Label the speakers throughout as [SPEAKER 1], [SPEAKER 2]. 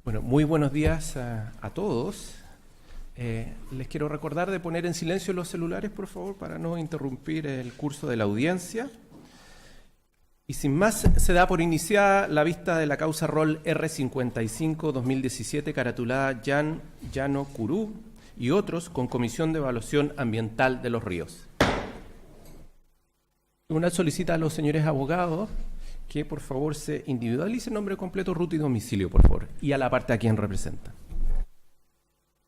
[SPEAKER 1] Bueno, muy buenos días a todos. Les quiero recordar de poner en silencio los celulares, por favor, para no interrumpir el curso de la audiencia. Y sin más, se da por iniciada la vista de la causa rol R55-2017, caratulada Llano Curú y otros, con Comisión de Evaluación Ambiental de los Ríos. El tribunal solicita a los señores abogados que por favor se individualice nombre completo, ruta y domicilio, por favor, y a la parte a quien representa.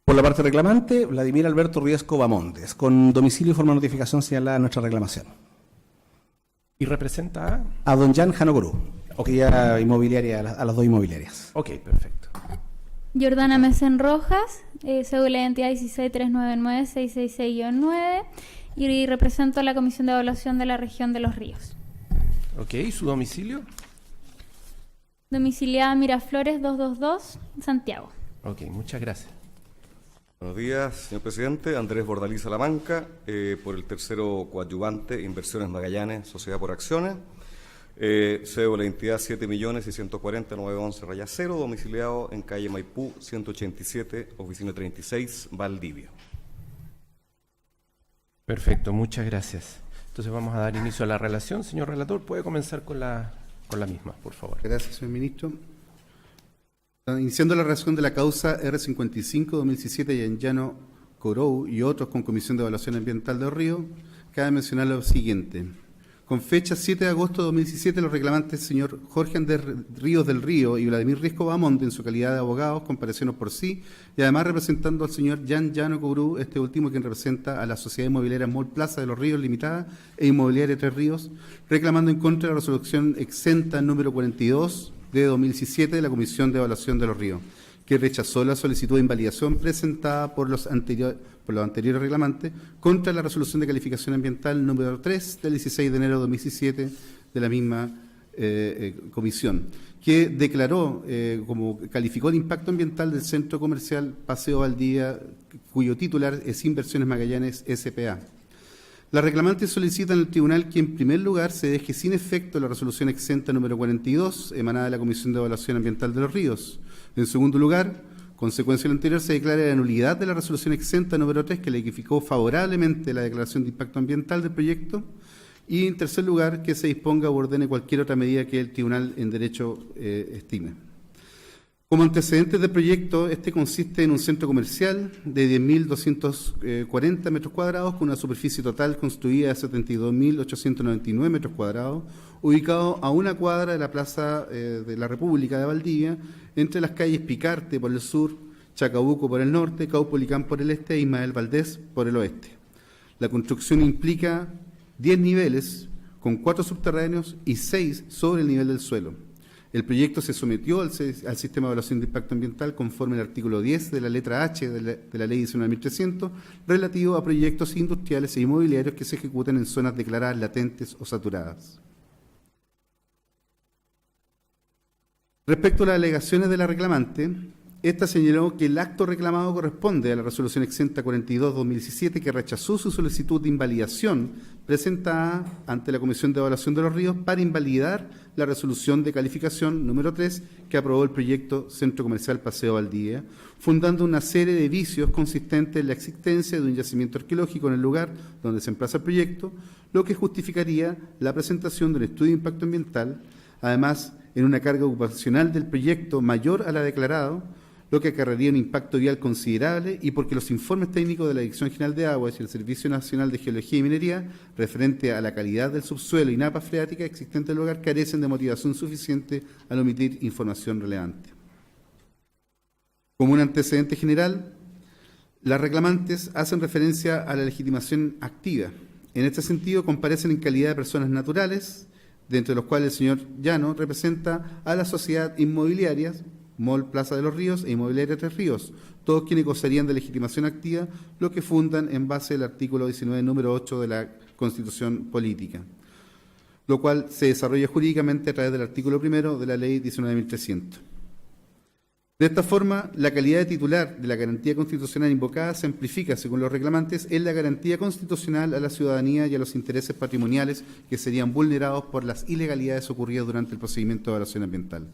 [SPEAKER 2] Por la parte reclamante, Vladimir Alberto Riesco Bamontes, con domicilio y forma de notificación señalada en nuestra reclamación.
[SPEAKER 1] ¿Y representa
[SPEAKER 2] a don Jan Janocorú, ya inmobiliaria, a las dos inmobiliarias.
[SPEAKER 1] Ok, perfecto.
[SPEAKER 3] Jordana Mesen Rojas, cédula de identidad 16399-666-9, y represento a la Comisión de Evaluación de la Región de los Ríos.
[SPEAKER 1] Ok, ¿y su domicilio?
[SPEAKER 3] Domiciliada Miraflores 222, Santiago.
[SPEAKER 1] Ok, muchas gracias.
[SPEAKER 4] Buenos días, señor presidente. Andrés Bordalí Salamanca, por el tercero coadyuvante, Inversiones Magallanes, Sociedad por Acciones. Cédula de identidad 7.640.911-0, domiciliado en calle Maipú 187, oficina 36, Valdivia.
[SPEAKER 1] Perfecto, muchas gracias. Entonces vamos a dar inicio a la relación. Señor relator, puede comenzar con la misma, por favor.
[SPEAKER 5] Gracias, señor ministro. Iniciando la relación de la causa R55-2017 Llano Curú y otros con Comisión de Evaluación Ambiental de Río, cabe mencionar lo siguiente. Con fecha 7 de agosto de 2017, los reclamantes señor Jorge Andrés Ríos del Río y Vladimir Riesco Bamonte, en su calidad de abogados, comparecieron por sí y además representando al señor Llano Curú, este último quien representa a la Sociedad Inmobiliaria Mall Plaza de los Ríos Limitada e Inmobiliaria Tres Ríos, reclamando en contra de la resolución exenta número 42 de 2017 de la Comisión de Evaluación de los Ríos, que rechazó la solicitud de invalidación presentada por los anteriores reclamantes contra la resolución de calificación ambiental número 3 del 16 de enero de 2017 de la misma comisión, que declaró, calificó el impacto ambiental del centro comercial Paseo Valdivia, cuyo titular es Inversiones Magallanes S.p.A. Las reclamantes solicitan al tribunal que, en primer lugar, se deje sin efecto la resolución exenta número 42, emanada de la Comisión de Evaluación Ambiental de los Ríos. En segundo lugar, consecuencia de lo anterior, se declara la nulidad de la resolución exenta número 3, que le calificó favorablemente la declaración de impacto ambiental del proyecto. Y, en tercer lugar, que se disponga o ordene cualquier otra medida que el tribunal en derecho estime. Como antecedentes del proyecto, este consiste en un centro comercial de 10.240 metros cuadrados con una superficie total construida de 72.899 metros cuadrados, ubicado a una cuadra de la Plaza de la República de Valdivia, entre las calles Picarte por el sur, Chacabuco por el norte, Caupolicán por el este e Ismael Valdés por el oeste. La construcción implica 10 niveles con 4 subterráneos y 6 sobre el nivel del suelo. El proyecto se sometió al Sistema de Evaluación de Impacto Ambiental conforme al artículo 10 de la letra H de la Ley 19.300, relativo a proyectos industriales e inmobiliarios que se ejecuten en zonas declaradas latentes o saturadas. Respecto a las alegaciones de la reclamante, esta señaló que el acto reclamado corresponde a la resolución exenta 42-2017, que rechazó su solicitud de invalidación presentada ante la Comisión de Evaluación de los Ríos para invalidar la resolución de calificación número 3 que aprobó el proyecto Centro Comercial Paseo Valdivia, fundando una serie de vicios consistentes en la existencia de un yacimiento arqueológico en el lugar donde se emplaza el proyecto, lo que justificaría la presentación de un estudio de impacto ambiental, además en una carga ocupacional del proyecto mayor a la declarada, lo que acarrearía un impacto vial considerable, y porque los informes técnicos de la Dirección General de Aguas y el Servicio Nacional de Geología y Minería referente a la calidad del subsuelo y napas freáticas existentes en el lugar carecen de motivación suficiente al omitir información relevante. Como un antecedente general, las reclamantes hacen referencia a la legitimación activa. En este sentido, comparecen en calidad de personas naturales, de entre los cuales el señor Llano representa a la sociedad inmobiliaria Mall Plaza de los Ríos e Inmobiliaria Tres Ríos, todos quienes gozarían de legitimación activa, lo que fundan en base al artículo 19, número 8 de la Constitución Política, lo cual se desarrolla jurídicamente a través del artículo 1 de la Ley 19.300. De esta forma, la calidad de titular de la garantía constitucional invocada se amplifica, según los reclamantes, en la garantía constitucional a la ciudadanía y a los intereses patrimoniales que serían vulnerados por las ilegalidades ocurridas durante el procedimiento de evaluación ambiental.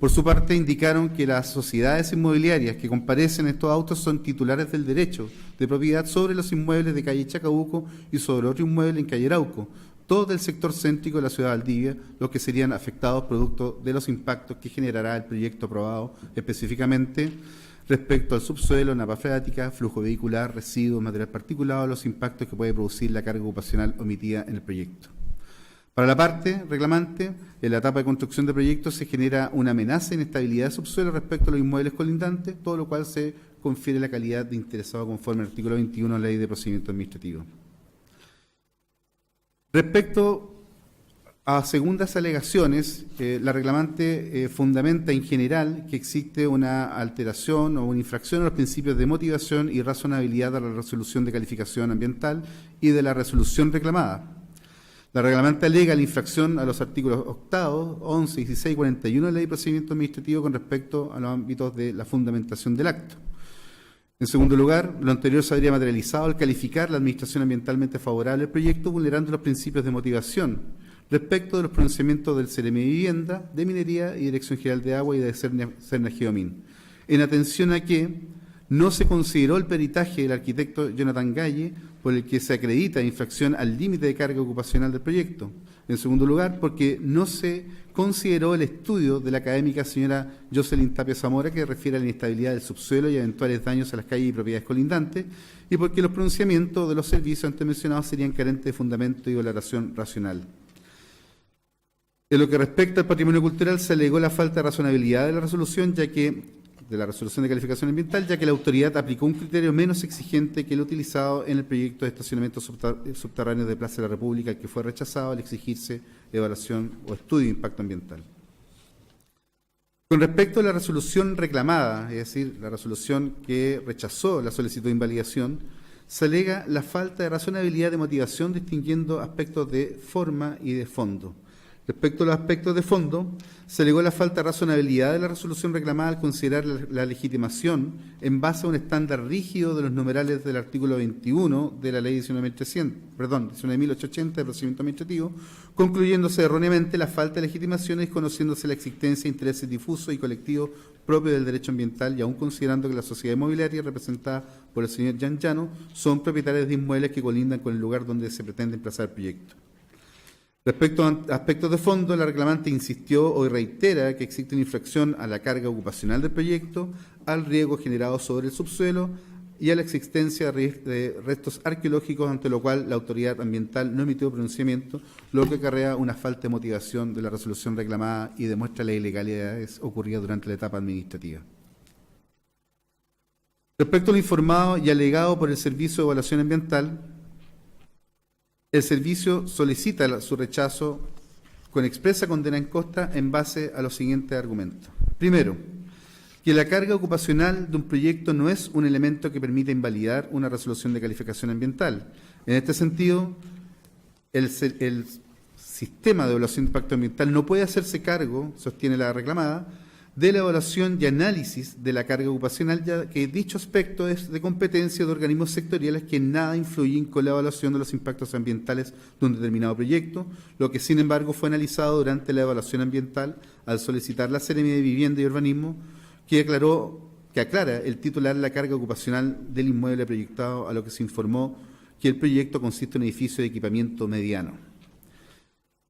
[SPEAKER 5] Por su parte, indicaron que las sociedades inmobiliarias que comparecen en estos autos son titulares del derecho de propiedad sobre los inmuebles de calle Chacabuco y sobre otro inmueble en calle Arauco, todos del sector céntrico de la ciudad de Valdivia, los que serían afectados producto de los impactos que generará el proyecto aprobado, específicamente respecto al subsuelo, napa freática, flujo vehicular, residuos, material particulado, los impactos que puede producir la carga ocupacional omitida en el proyecto. Para la parte reclamante, en la etapa de construcción de proyectos se genera una amenaza de inestabilidad de subsuelo respecto a los inmuebles colindantes, todo lo cual se confiere la calidad de interesado conforme al artículo 21 de la Ley de Procedimiento Administrativo. Respecto a segundas alegaciones, la reclamante fundamenta en general que existe una alteración o una infracción a los principios de motivación y razonabilidad de la resolución de calificación ambiental y de la resolución reclamada. La reclamante alega la infracción a los artículos 8, 11, 16 y 41 de la Ley de Procedimiento Administrativo con respecto a los ámbitos de la fundamentación del acto. En segundo lugar, lo anterior se habría materializado al calificar la administración ambientalmente favorable al proyecto, vulnerando los principios de motivación respecto de los pronunciamientos del CEREMI de Vivienda, de Minería y Dirección General de Agua y de Serna Geomin, en atención a que no se consideró el peritaje del arquitecto Jonathan Galle, por el que se acredita infracción al límite de carga ocupacional del proyecto. En segundo lugar, porque no se consideró el estudio de la académica señora Jocelyn Tapia Zamora, que refiere a la inestabilidad del subsuelo y eventuales daños a las calles y propiedades colindantes, y porque los pronunciamientos de los servicios antes mencionados serían carentes de fundamento y valoración racional. En lo que respecta al patrimonio cultural, se alegó la falta de razonabilidad de la resolución, de la resolución de calificación ambiental, ya que la autoridad aplicó un criterio menos exigente que el utilizado en el proyecto de estacionamiento subterráneo de Plaza de la República, el que fue rechazado al exigirse evaluación o estudio de impacto ambiental. Con respecto a la resolución reclamada, es decir, la resolución que rechazó la solicitud de invalidación, se alega la falta de razonabilidad de motivación, distinguiendo aspectos de forma y de fondo. Respecto a los aspectos de fondo, se alegó la falta de razonabilidad de la resolución reclamada al considerar la legitimación en base a un estándar rígido de los numerales del artículo 21 de la Ley 19.880 de Procedimiento Administrativo, concluyéndose erróneamente la falta de legitimación y desconociéndose la existencia de intereses difusos y colectivos propios del derecho ambiental, y aún considerando que la sociedad inmobiliaria representada por el señor Jan Llano son propietarios de inmuebles que colindan con el lugar donde se pretende emplazar el proyecto. Respecto a aspectos de fondo, la reclamante insistió o reitera que existe una infracción a la carga ocupacional del proyecto, al riesgo generado sobre el subsuelo y a la existencia de restos arqueológicos, ante lo cual la autoridad ambiental no emitió pronunciamiento, lo que acarrea una falta de motivación de la resolución reclamada y demuestra las ilegalidades ocurridas durante la etapa administrativa. Respecto a lo informado y alegado por el Servicio de Evaluación Ambiental, el servicio solicita su rechazo con expresa condena en contra en base a los siguientes argumentos. Primero, que la carga ocupacional de un proyecto no es un elemento que permita invalidar una resolución de calificación ambiental. En este sentido, el sistema de evaluación de impacto ambiental no puede hacerse cargo, sostiene la reclamada, de la evaluación y análisis de la carga ocupacional, ya que dicho aspecto es de competencia de organismos sectoriales que en nada influyen con la evaluación de los impactos ambientales de un determinado proyecto, lo que sin embargo fue analizado durante la evaluación ambiental al solicitar la Seremi de Vivienda y Urbanismo, que aclara el titular la carga ocupacional del inmueble proyectado, a lo que se informó que el proyecto consiste en un edificio de equipamiento mediano.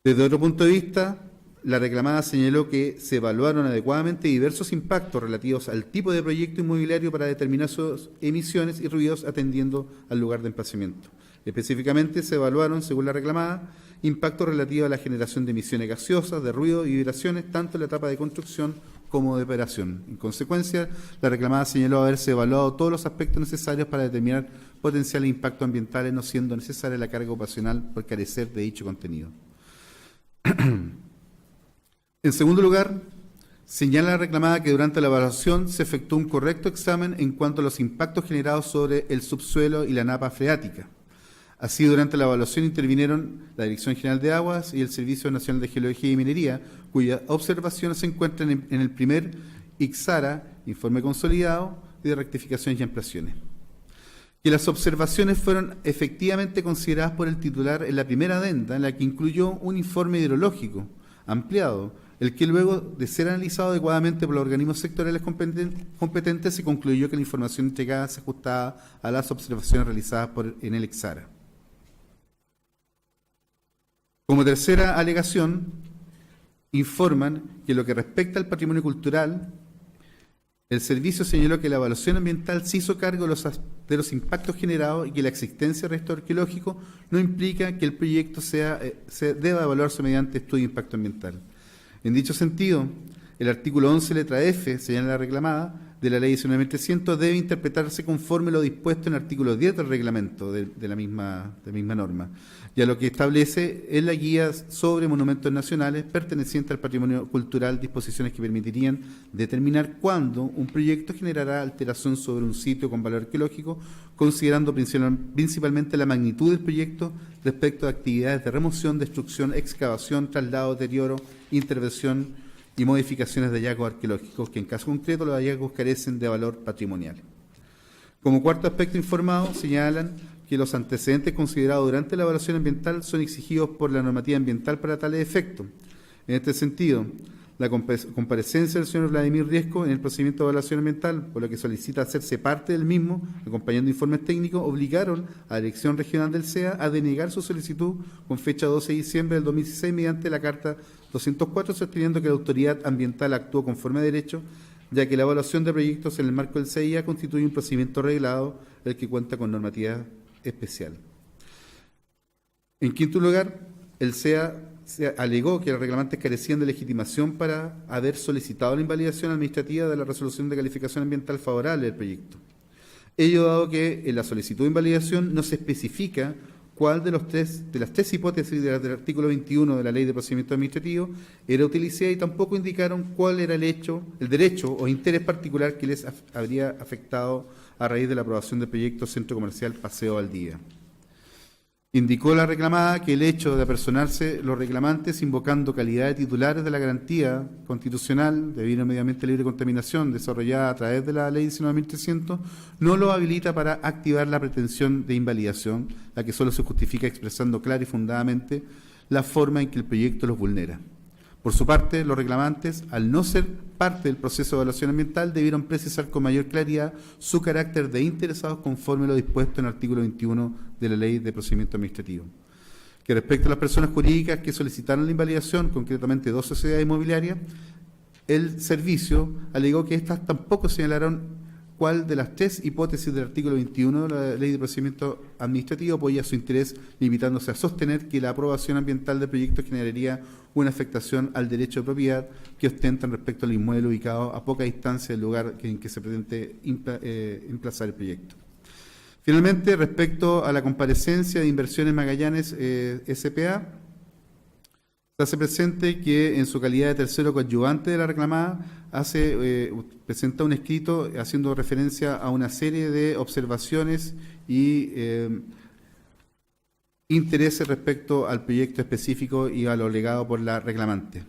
[SPEAKER 5] Desde otro punto de vista, la reclamada señaló que se evaluaron adecuadamente diversos impactos relativos al tipo de proyecto inmobiliario para determinar sus emisiones y ruidos atendiendo al lugar de emplazamiento. Específicamente se evaluaron, según la reclamada, impactos relativos a la generación de emisiones gaseosas, de ruido y vibraciones, tanto en la etapa de construcción como de operación. En consecuencia, la reclamada señaló haberse evaluado todos los aspectos necesarios para determinar potenciales impactos ambientales, no siendo necesaria la carga ocupacional por carecer de dicho contenido. En segundo lugar, señala la reclamada que durante la evaluación se efectuó un correcto examen en cuanto a los impactos generados sobre el subsuelo y la napa freática. Así, durante la evaluación intervinieron la Dirección General de Aguas y el Servicio Nacional de Geología y Minería, cuyas observaciones se encuentran en el primer ICSARA, Informe Consolidado de Rectificaciones y Ampliaciones. Que las observaciones fueron efectivamente consideradas por el titular en la primera adenda, en la que incluyó un informe hidrológico, ampliado, el que luego de ser analizado adecuadamente por los organismos sectoriales competentes se concluyó que la información entregada se ajustaba a las observaciones realizadas en el Exara. Como tercera alegación, informan que lo que respecta al patrimonio cultural, el servicio señaló que la evaluación ambiental se hizo cargo de los impactos generados y que la existencia de resto arqueológico no implica que el proyecto se deba evaluarse mediante estudio de impacto ambiental. En dicho sentido, el artículo 11, letra F, señala la reclamada, de la Ley 19.300 debe interpretarse conforme lo dispuesto en el artículo 10 del reglamento de la misma norma, y a lo que establece en la guía sobre monumentos nacionales pertenecientes al patrimonio cultural disposiciones que permitirían determinar cuándo un proyecto generará alteración sobre un sitio con valor arqueológico, considerando principalmente la magnitud del proyecto respecto a actividades de remoción, destrucción, excavación, traslado, deterioro, intervención y modificaciones de hallazgos arqueológicos, que en caso concreto los hallazgos carecen de valor patrimonial. Como cuarto aspecto informado, señalan que los antecedentes considerados durante la evaluación ambiental son exigidos por la normativa ambiental para tales efectos. En este sentido, la comparecencia del señor Vladimir Riesco en el procedimiento de evaluación ambiental, por lo que solicita hacerse parte del mismo, acompañando informes técnicos, obligaron a la Dirección Regional del CEA a denegar su solicitud con fecha 12 de diciembre del 2016 mediante la Carta 204, sosteniendo que la autoridad ambiental actuó conforme a derecho, ya que la evaluación de proyectos en el marco del CIA constituye un procedimiento reglado, el que cuenta con normativa especial. En quinto lugar, el CEA se alegó que los reclamantes carecían de legitimación para haber solicitado la invalidación administrativa de la resolución de calificación ambiental favorable del proyecto. Ello dado que en la solicitud de invalidación no se especifica cuál de las tres hipótesis del artículo 21 de la Ley de Procedimiento Administrativo era utilizada y tampoco indicaron cuál era el derecho o interés particular que les habría afectado a raíz de la aprobación del proyecto Centro Comercial Paseo Valdivia. Indicó la reclamada que el hecho de apersonarse los reclamantes invocando calidad de titulares de la garantía constitucional de bien medio ambiente libre de contaminación desarrollada a través de la Ley 19.300 no lo habilita para activar la pretensión de invalidación, la que solo se justifica expresando clara y fundadamente la forma en que el proyecto los vulnera. Por su parte, los reclamantes, al no ser parte del proceso de evaluación ambiental, debieron precisar con mayor claridad su carácter de interesados conforme a lo dispuesto en el artículo 21 de la Ley de Procedimiento Administrativo. Que respecto a las personas jurídicas que solicitaron la invalidación, concretamente 2 sociedades inmobiliarias, el servicio alegó que éstas tampoco señalaron cuál de las tres hipótesis del artículo 21 de la Ley de Procedimiento Administrativo apoya su interés, limitándose a sostener que la aprobación ambiental del proyecto generaría una afectación al derecho de propiedad que ostentan respecto al inmueble ubicado a poca distancia del lugar en que se pretende emplazar el proyecto. Finalmente, respecto a la comparecencia de Inversiones Magallanes S.p.A., se hace presente que en su calidad de tercero coadyuvante de la reclamada presenta un escrito haciendo referencia a una serie de observaciones y intereses respecto al proyecto específico y a lo alegado por la reclamante.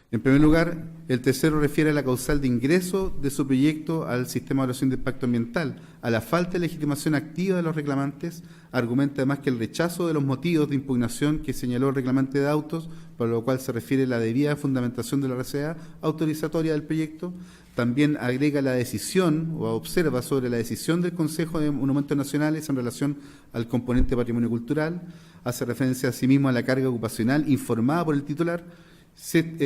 [SPEAKER 5] En primer lugar, el tercero refiere a la causal de ingreso de su proyecto al sistema de evaluación de impacto ambiental, a la falta de legitimación activa de los reclamantes, argumenta además que el rechazo de los motivos de impugnación que señaló el reclamante de autos, para lo cual se refiere la debida fundamentación de la RCA autorizatoria del proyecto, también agrega la decisión o observa sobre la decisión del Consejo de Monumentos Nacionales en relación al componente patrimonio cultural, hace referencia asimismo a la carga ocupacional informada por el titular,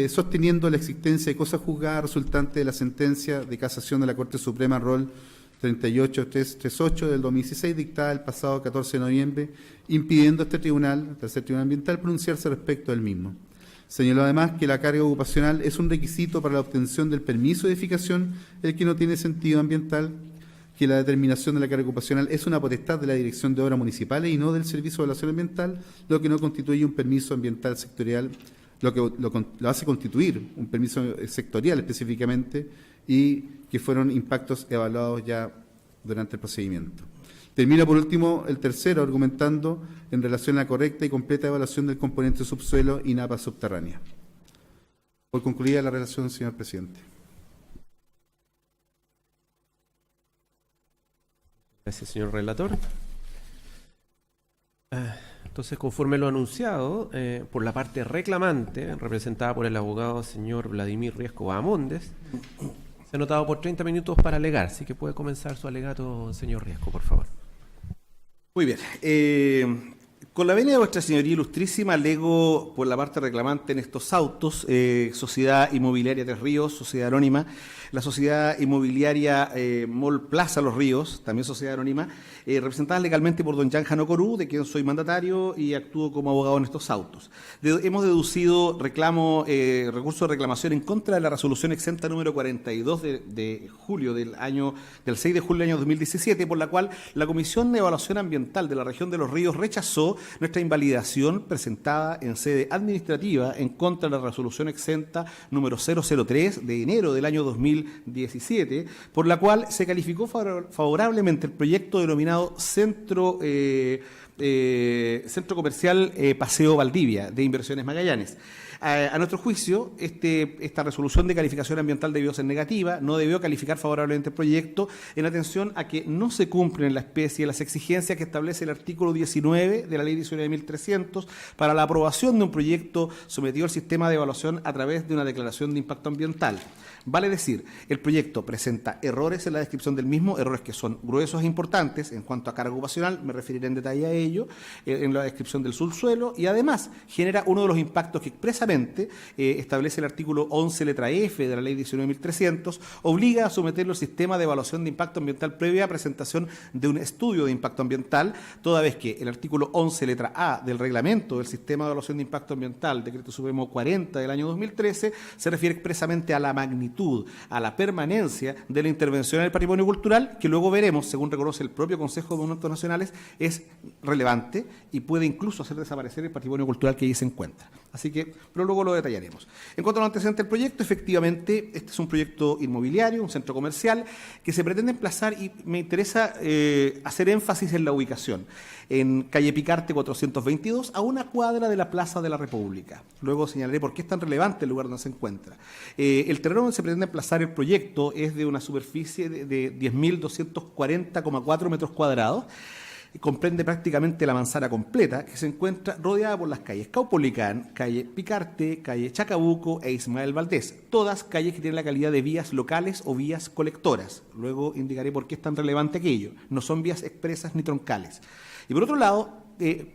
[SPEAKER 5] sosteniendo la existencia de cosas juzgadas resultante de la sentencia de casación de la Corte Suprema Rol 38338 del 2016, dictada el pasado 14 de noviembre, impidiendo a este tribunal, el tercer tribunal ambiental, pronunciarse respecto del mismo. Señaló además que la carga ocupacional es un requisito para la obtención del permiso de edificación, el que no tiene sentido ambiental, que la determinación de la carga ocupacional es una potestad de la Dirección de Obras Municipales y no del Servicio de Evaluación Ambiental, lo que no constituye un permiso ambiental sectorial, lo que lo hace constituir un permiso sectorial específicamente y que fueron impactos evaluados ya durante el procedimiento. Termina por último el tercero argumentando en relación a la correcta y completa evaluación del componente subsuelo y napa subterránea. Por concluida la relación, señor presidente.
[SPEAKER 1] Gracias, señor relator. Entonces, conforme lo anunciado por la parte reclamante, representada por el abogado señor Vladimir Riesco Bahamondes, se ha anotado por 30 minutos para alegar, así que puede comenzar su alegato, señor Riesco, por favor.
[SPEAKER 2] Muy bien. Con la venia de vuestra señoría ilustrísima, alego por la parte reclamante en estos autos, Sociedad Inmobiliaria Tres Ríos, Sociedad Anónima, la Sociedad Inmobiliaria Mall Plaza Los Ríos, también Sociedad Anónima, representadas legalmente por don Jan Jano Corú, de quien soy mandatario y actúo como abogado en estos autos. Hemos deducido recurso de reclamación en contra de la resolución exenta número 42 de julio del 6 de julio del año 2017, por la cual la Comisión de Evaluación Ambiental de la Región de Los Ríos rechazó nuestra invalidación presentada en sede administrativa en contra de la resolución exenta número 003 de enero del año 2017, por la cual se calificó favorablemente el proyecto denominado Centro Comercial Paseo Valdivia de Inversiones Magallanes. A nuestro juicio, esta resolución de calificación ambiental debió ser negativa, no debió calificar favorablemente el proyecto en atención a que no se cumplen en la especie las exigencias que establece el artículo 19 de la Ley 19.300 para la aprobación de un proyecto sometido al sistema de evaluación a través de una declaración de impacto ambiental. Vale decir, el proyecto presenta errores en la descripción del mismo, errores que son gruesos e importantes en cuanto a carga ocupacional, me referiré en detalle a ello, en la descripción del subsuelo, y además genera uno de los impactos que expresamente establece el artículo 11, letra F de la Ley 19.300, obliga a someterlo al sistema de evaluación de impacto ambiental previa presentación de un estudio de impacto ambiental, toda vez que el artículo 11, letra A del reglamento del sistema de evaluación de impacto ambiental, Decreto Supremo 40 del año 2013, se refiere expresamente a la magnitud, a la permanencia de la intervención en el patrimonio cultural, que luego veremos, según reconoce el propio Consejo de Monumentos Nacionales, es relevante y puede incluso hacer desaparecer el patrimonio cultural que allí se encuentra. Así que, pero luego lo detallaremos. En cuanto a lo antecedente del proyecto, efectivamente, este es un proyecto inmobiliario, un centro comercial, que se pretende emplazar, y me interesa hacer énfasis en la ubicación, en calle Picarte 422, a una cuadra de la Plaza de la República. Luego señalaré por qué es tan relevante el lugar donde se encuentra. El terreno donde se pretende emplazar el proyecto es de una superficie de 10.240,4 metros cuadrados, comprende prácticamente la manzana completa, que se encuentra rodeada por las calles Caupolicán, calle Picarte, calle Chacabuco e Ismael Valdés, todas calles que tienen la calidad de vías locales o vías colectoras. Luego indicaré por qué es tan relevante aquello. No son vías expresas ni troncales. Y por otro lado,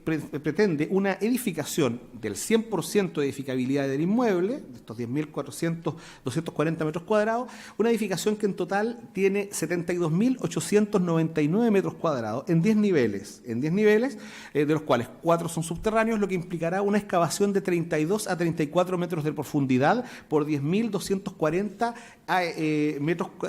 [SPEAKER 2] pretende una edificación del 100% de edificabilidad del inmueble, de estos 10.240 metros cuadrados, una edificación que en total tiene 72.899 metros cuadrados en 10 niveles, de los cuales 4 son subterráneos, lo que implicará una excavación de 32 a 34 metros de profundidad por 10.240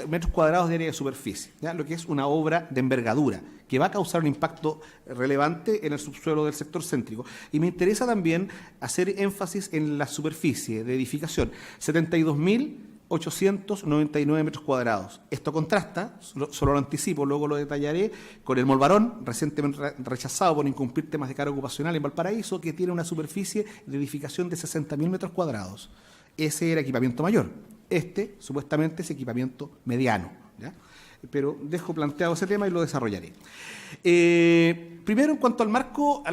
[SPEAKER 2] metros cuadrados de área de superficie, ¿ya? Lo que es una obra de envergadura que va a causar un impacto relevante en el subsuelo del sector céntrico. Y me interesa también hacer énfasis en la superficie de edificación, 72.899 metros cuadrados. Esto contrasta, solo lo anticipo, luego lo detallaré, con el Molvarón, recientemente rechazado por incumplir temas de carga ocupacional en Valparaíso, que tiene una superficie de edificación de 60.000 metros cuadrados. Ese era equipamiento mayor. Este, supuestamente, es equipamiento mediano, ¿ya? Pero dejo planteado ese tema y lo desarrollaré. Primero, en cuanto al marco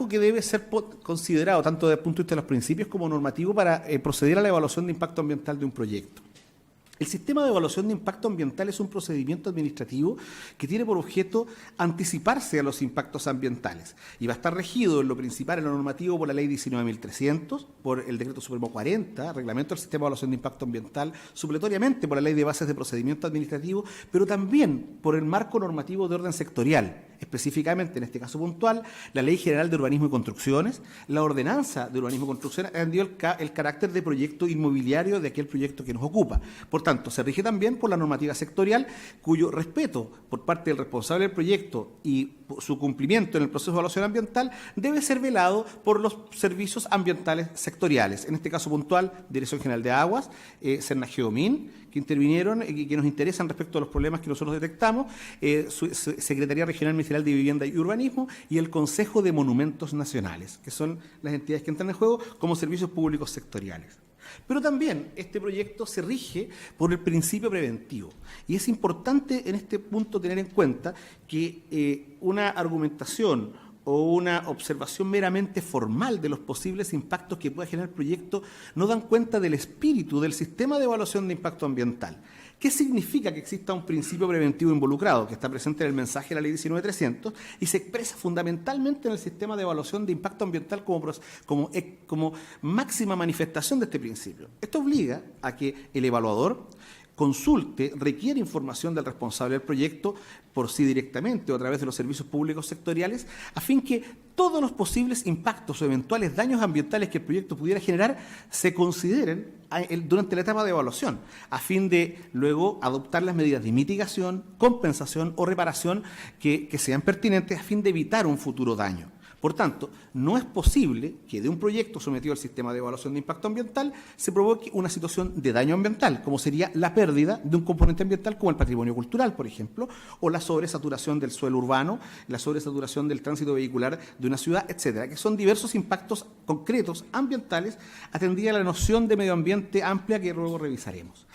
[SPEAKER 2] que debe ser considerado, tanto desde el punto de vista de los principios como normativo, para proceder a la evaluación de impacto ambiental de un proyecto. El sistema de evaluación de impacto ambiental es un procedimiento administrativo que tiene por objeto anticiparse a los impactos ambientales y va a estar regido en lo principal, en lo normativo, por la Ley 19.300, por el Decreto Supremo 40, Reglamento del Sistema de Evaluación de Impacto Ambiental, supletoriamente por la Ley de Bases de Procedimiento Administrativo, pero también por el marco normativo de orden sectorial, específicamente, en este caso puntual, la Ley General de Urbanismo y Construcciones, la Ordenanza de Urbanismo y Construcciones, han dio el carácter de proyecto inmobiliario de aquel proyecto que nos ocupa. Por tanto, se rige también por la normativa sectorial, cuyo respeto por parte del responsable del proyecto y su cumplimiento en el proceso de evaluación ambiental debe ser velado por los servicios ambientales sectoriales. En este caso puntual, Dirección General de Aguas, Sernageomin, que intervinieron y que nos interesan respecto a los problemas que nosotros detectamos, Secretaría Regional Ministerial de Vivienda y Urbanismo y el Consejo de Monumentos Nacionales, que son las entidades que entran en juego como servicios públicos sectoriales. Pero también este proyecto se rige por el principio preventivo. Y es importante en este punto tener en cuenta que una argumentación o una observación meramente formal de los posibles impactos que pueda generar el proyecto no dan cuenta del espíritu del sistema de evaluación de impacto ambiental. ¿Qué significa que exista un principio preventivo involucrado, que está presente en el mensaje de la Ley 19.300 y se expresa fundamentalmente en el sistema de evaluación de impacto ambiental como máxima manifestación de este principio? Esto obliga a que el evaluador consulte, requiere información del responsable del proyecto por sí directamente o a través de los servicios públicos sectoriales, a fin que todos los posibles impactos o eventuales daños ambientales que el proyecto pudiera generar se consideren durante la etapa de evaluación, a fin de luego adoptar las medidas de mitigación, compensación o reparación que sean pertinentes a fin de evitar un futuro daño. Por tanto, no es posible que de un proyecto sometido al sistema de evaluación de impacto ambiental se provoque una situación de daño ambiental, como sería la pérdida de un componente ambiental como el patrimonio cultural, por ejemplo, o la sobresaturación del suelo urbano, la sobresaturación del tránsito vehicular de una ciudad, etcétera, que son diversos impactos concretos ambientales atendida la noción de medio ambiente amplia que luego revisaremos.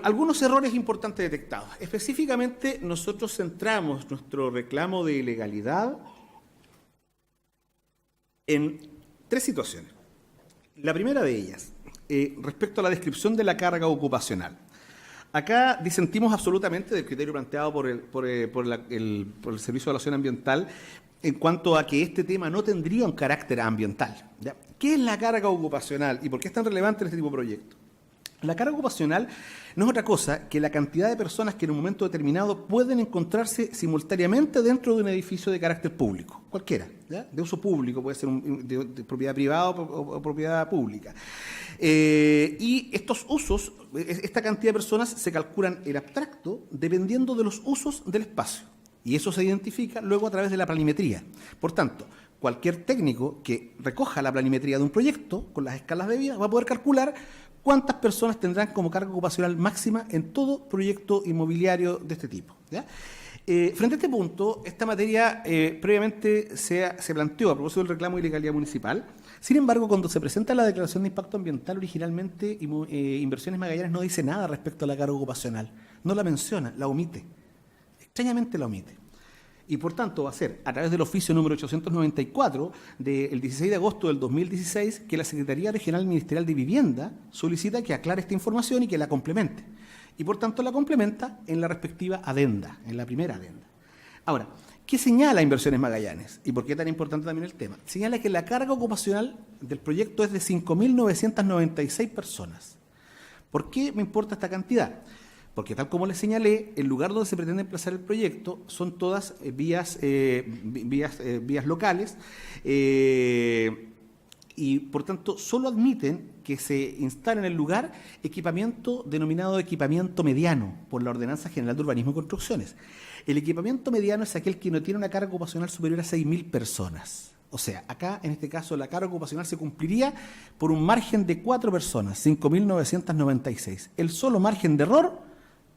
[SPEAKER 2] Algunos errores importantes detectados. Específicamente, nosotros centramos nuestro reclamo de ilegalidad en 3 situaciones. La primera de ellas, respecto a la descripción de la carga ocupacional. Acá disentimos absolutamente del criterio planteado por el Servicio de Evaluación Ambiental en cuanto a que este tema no tendría un carácter ambiental, ¿ya? ¿Qué es la carga ocupacional y por qué es tan relevante en este tipo de proyectos? La carga ocupacional no es otra cosa que la cantidad de personas que en un momento determinado pueden encontrarse simultáneamente dentro de un edificio de carácter público, cualquiera, ¿ya? De uso público, puede ser de propiedad privada o propiedad pública. Y estos usos, esta cantidad de personas se calculan en abstracto dependiendo de los usos del espacio. Y eso se identifica luego a través de la planimetría. Por tanto, cualquier técnico que recoja la planimetría de un proyecto con las escalas de vida va a poder calcular cuántas personas tendrán como carga ocupacional máxima en todo proyecto inmobiliario de este tipo, ¿ya? Frente a este punto, esta materia previamente se planteó a propósito del reclamo de ilegalidad municipal. Sin embargo, cuando se presenta la declaración de impacto ambiental, originalmente Inversiones Magallanes no dice nada respecto a la carga ocupacional. No la menciona, la omite. Extrañamente la omite. Y por tanto va a ser a través del oficio número 894 del 16 de agosto del 2016 que la Secretaría Regional Ministerial de Vivienda solicita que aclare esta información y que la complemente. Y por tanto la complementa en la respectiva adenda, en la primera adenda. Ahora, ¿qué señala Inversiones Magallanes? ¿Y por qué tan importante también el tema? Señala que la carga ocupacional del proyecto es de 5.996 personas. ¿Por qué me importa esta cantidad? Porque tal como les señalé, el lugar donde se pretende emplazar el proyecto son todas vías locales y por tanto solo admiten que se instale en el lugar equipamiento denominado equipamiento mediano por la Ordenanza General de Urbanismo y Construcciones. El equipamiento mediano es aquel que no tiene una carga ocupacional superior a 6.000 personas. O sea, acá en este caso la carga ocupacional se cumpliría por un margen de 4 personas, 5.996. El solo margen de error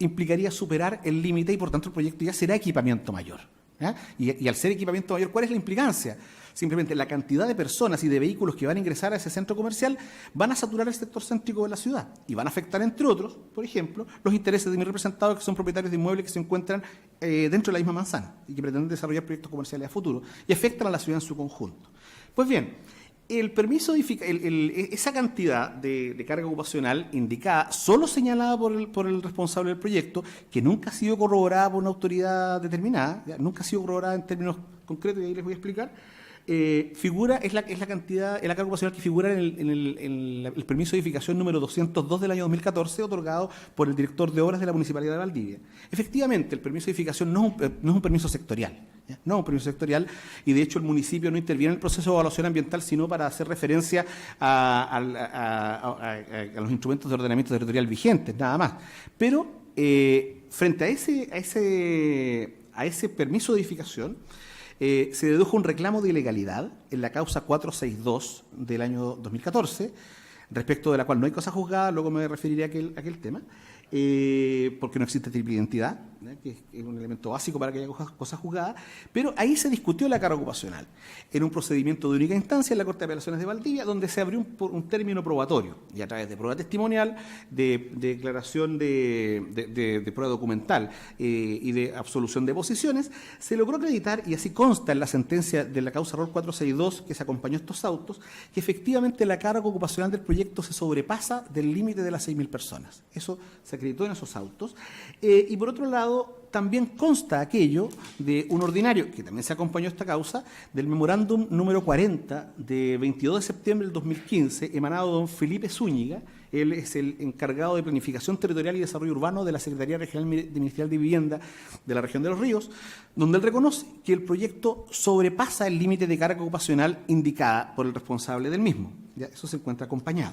[SPEAKER 2] implicaría superar el límite y por tanto el proyecto ya será equipamiento mayor, ¿ya? Y al ser equipamiento mayor, ¿cuál es la implicancia? Simplemente la cantidad de personas y de vehículos que van a ingresar a ese centro comercial van a saturar el sector céntrico de la ciudad y van a afectar, entre otros, por ejemplo, los intereses de mis representados que son propietarios de inmuebles que se encuentran dentro de la misma manzana y que pretenden desarrollar proyectos comerciales a futuro y afectan a la ciudad en su conjunto. Pues bien, el permiso, esa cantidad de carga ocupacional indicada, solo señalada por el responsable del proyecto, que nunca ha sido corroborada por una autoridad determinada, ¿ya? Nunca ha sido corroborada en términos concretos, y ahí les voy a explicar, es la cantidad, la carga ocupacional que figura en el permiso de edificación número 202 del año 2014, otorgado por el director de obras de la Municipalidad de Valdivia. Efectivamente, el permiso de edificación no es un permiso sectorial, ¿ya? No es un permiso sectorial, y de hecho el municipio no interviene en el proceso de evaluación ambiental, sino para hacer referencia a los instrumentos de ordenamiento territorial vigentes, nada más. Pero frente a ese permiso de edificación, se dedujo un reclamo de ilegalidad en la causa 462 del año 2014, respecto de la cual no hay cosa juzgada, luego me referiré a aquel tema, porque no existe triple identidad, que es un elemento básico para que haya cosas juzgadas, pero ahí se discutió la carga ocupacional en un procedimiento de única instancia en la Corte de Apelaciones de Valdivia, donde se abrió un término probatorio, y a través de prueba testimonial, de declaración de prueba documental y de absolución de posiciones, se logró acreditar, y así consta en la sentencia de la causa ROL 462 que se acompañó a estos autos, que efectivamente la carga ocupacional del proyecto se sobrepasa del límite de las 6.000 personas. Eso se acreditó en esos autos. Y por otro lado, también consta aquello de un ordinario, que también se acompañó a esta causa, del memorándum número 40 de 22 de septiembre del 2015, emanado de don Felipe Zúñiga. Él es el encargado de Planificación Territorial y Desarrollo Urbano de la Secretaría Regional Ministerial de Vivienda de la región de Los Ríos, donde él reconoce que el proyecto sobrepasa el límite de carga ocupacional indicada por el responsable del mismo. Ya, eso se encuentra acompañado.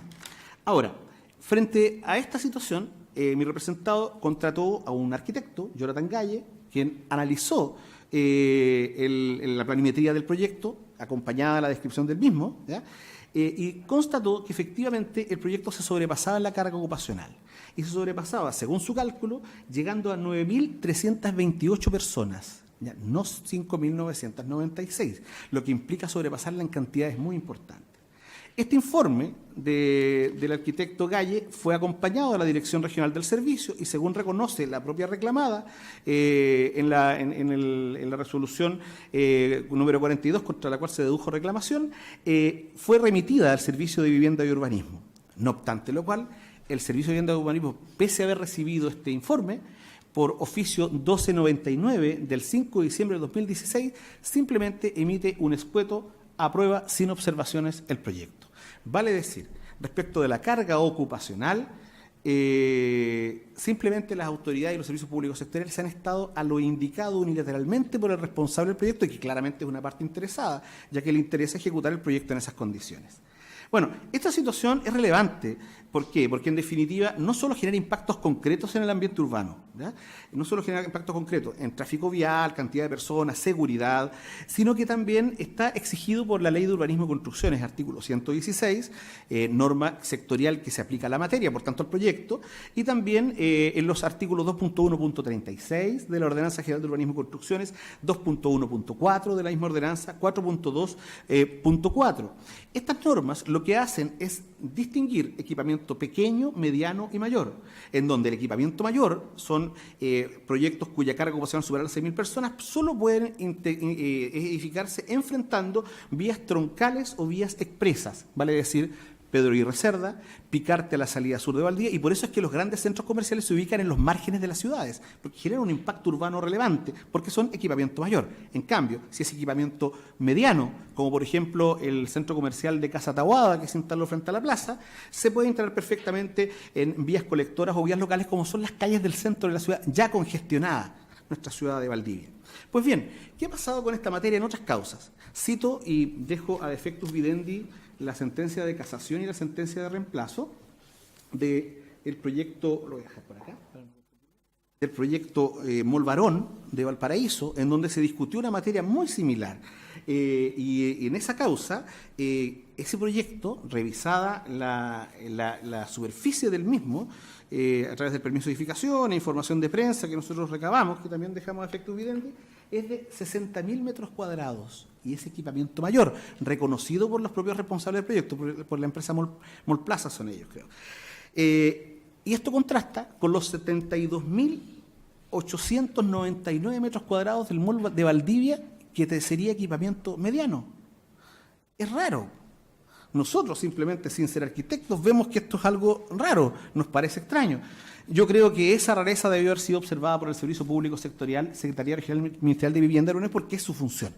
[SPEAKER 2] Ahora, frente a esta situación, mi representado contrató a un arquitecto, Jonathan Galle, quien analizó la planimetría del proyecto, acompañada de la descripción del mismo, ¿ya? Y constató que efectivamente el proyecto se sobrepasaba en la carga ocupacional. Y se sobrepasaba, según su cálculo, llegando a 9.328 personas, ¿ya? No 5.996, lo que implica sobrepasarla en cantidades muy importantes. Este informe del arquitecto Galle fue acompañado de la Dirección Regional del Servicio y, según reconoce la propia reclamada en la resolución número 42, contra la cual se dedujo reclamación, fue remitida al Servicio de Vivienda y Urbanismo. No obstante lo cual, el Servicio de Vivienda y Urbanismo, pese a haber recibido este informe, por oficio 1299 del 5 de diciembre de 2016, simplemente emite un escueto: aprueba sin observaciones el proyecto. Vale decir, respecto de la carga ocupacional, simplemente las autoridades y los servicios públicos sectoriales han estado a lo indicado unilateralmente por el responsable del proyecto, y que claramente es una parte interesada, ya que le interesa ejecutar el proyecto en esas condiciones. Bueno, esta situación es relevante. ¿Por qué? Porque en definitiva no solo genera impactos concretos en el ambiente urbano, ¿ya? No solo genera impactos concretos en tráfico vial, cantidad de personas, seguridad, sino que también está exigido por la Ley de Urbanismo y Construcciones, artículo 116, norma sectorial que se aplica a la materia, por tanto al proyecto, y también en los artículos 2.1.36 de la Ordenanza General de Urbanismo y Construcciones, 2.1.4 de la misma ordenanza, 4.2.4. Estas normas lo que hacen es distinguir equipamiento pequeño, mediano y mayor, en donde el equipamiento mayor son proyectos cuya carga ocupacional supera las 6.000 personas, solo pueden edificarse enfrentando vías troncales o vías expresas, vale decir Pedro Aguirre Cerda, Picarte a la salida sur de Valdivia, y por eso es que los grandes centros comerciales se ubican en los márgenes de las ciudades, porque generan un impacto urbano relevante, porque son equipamiento mayor. En cambio, si es equipamiento mediano, como por ejemplo el centro comercial de Casa Tahuada, que se instaló frente a la plaza, se puede instalar perfectamente en vías colectoras o vías locales, como son las calles del centro de la ciudad, ya congestionada, nuestra ciudad de Valdivia. Pues bien, ¿qué ha pasado con esta materia en otras causas? Cito y dejo a defectus videndi la sentencia de casación y la sentencia de reemplazo del proyecto, lo voy a dejar por acá, del proyecto Molvarón de Valparaíso, en donde se discutió una materia muy similar. Y en esa causa, ese proyecto, revisada la superficie del mismo, a través del permiso de edificación e información de prensa que nosotros recabamos, que también dejamos a efectos evidentes, es de 60.000 metros cuadrados, y es equipamiento mayor, reconocido por los propios responsables del proyecto, por la empresa Molplaza son ellos, creo. Y esto contrasta con los 72.899 metros cuadrados del Mall de Valdivia, que sería equipamiento mediano. Es raro. Nosotros, simplemente sin ser arquitectos, vemos que esto es algo raro, nos parece extraño. Yo creo que esa rareza debió haber sido observada por el Servicio Público Sectorial, Secretaría Regional Ministerial de Vivienda, porque es su función.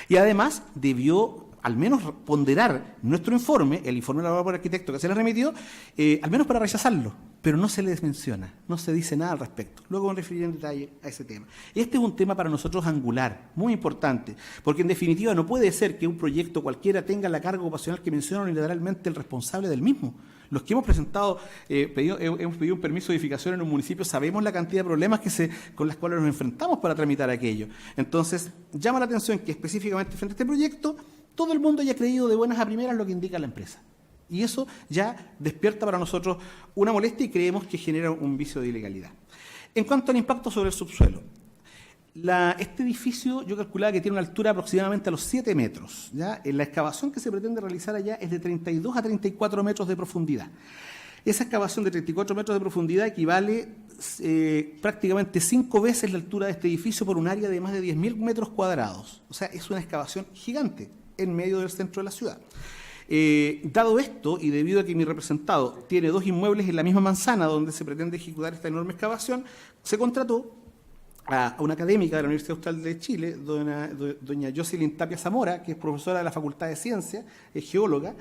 [SPEAKER 2] Y además debió al menos ponderar nuestro informe, el informe elaborado por el arquitecto que se le remitió, al menos para rechazarlo, pero no se les menciona, no se dice nada al respecto. Luego me referiré en detalle a ese tema. Este es un tema para nosotros angular, muy importante, porque en definitiva no puede ser que un proyecto cualquiera tenga la carga ocupacional que menciona unilateralmente el responsable del mismo. Los que hemos presentado, hemos pedido un permiso de edificación en un municipio, sabemos la cantidad de problemas con las cuales nos enfrentamos para tramitar aquello. Entonces, llama la atención que específicamente frente a este proyecto, todo el mundo haya creído de buenas a primeras lo que indica la empresa. Y eso ya despierta para nosotros una molestia y creemos que genera un vicio de ilegalidad. En cuanto al impacto sobre el subsuelo, este edificio yo calculaba que tiene una altura aproximadamente a los 7 metros. ¿Ya? La excavación que se pretende realizar allá es de 32 a 34 metros de profundidad. Esa excavación de 34 metros de profundidad equivale prácticamente 5 veces la altura de este edificio por un área de más de 10.000 metros cuadrados. O sea, es una excavación gigante en medio del centro de la ciudad. Dado esto, y debido a que mi representado tiene 2 inmuebles en la misma manzana donde se pretende ejecutar esta enorme excavación, se contrató a una académica de la Universidad Austral de Chile, doña Jocelyn Tapia Zamora, que es profesora de la Facultad de Ciencias, es geóloga,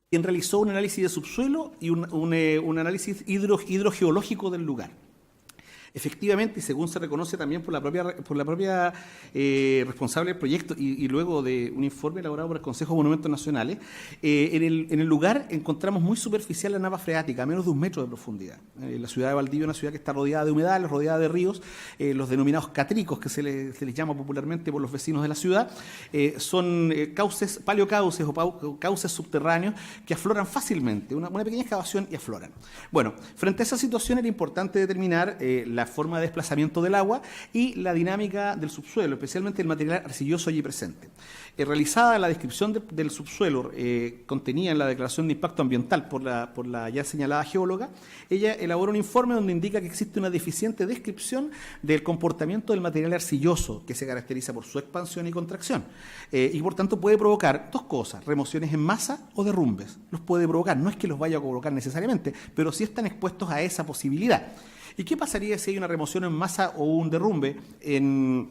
[SPEAKER 2] quien realizó un análisis de subsuelo y un análisis hidrogeológico del lugar. Efectivamente, y según se reconoce también por la propia responsable del proyecto y luego de un informe elaborado por el Consejo de Monumentos Nacionales, en el lugar encontramos muy superficial la nava freática, a menos de 1 metro de profundidad. La ciudad de Valdivia es una ciudad que está rodeada de humedales, rodeada de ríos, los denominados catricos, que se les llama popularmente por los vecinos de la ciudad, son cauces, paleocauces o cauces subterráneos que afloran fácilmente, una pequeña excavación y afloran. Bueno, frente a esa situación era importante determinar la forma de desplazamiento del agua y la dinámica del subsuelo, especialmente el material arcilloso allí presente. Realizada la descripción del subsuelo contenida en la declaración de impacto ambiental por la ya señalada geóloga, ella elabora un informe donde indica que existe una deficiente descripción del comportamiento del material arcilloso, que se caracteriza por su expansión y contracción, y por tanto puede provocar 2 cosas: remociones en masa o derrumbes. Los puede provocar, no es que los vaya a provocar necesariamente, pero sí están expuestos a esa posibilidad. ¿Y qué pasaría si hay una remoción en masa o un derrumbe en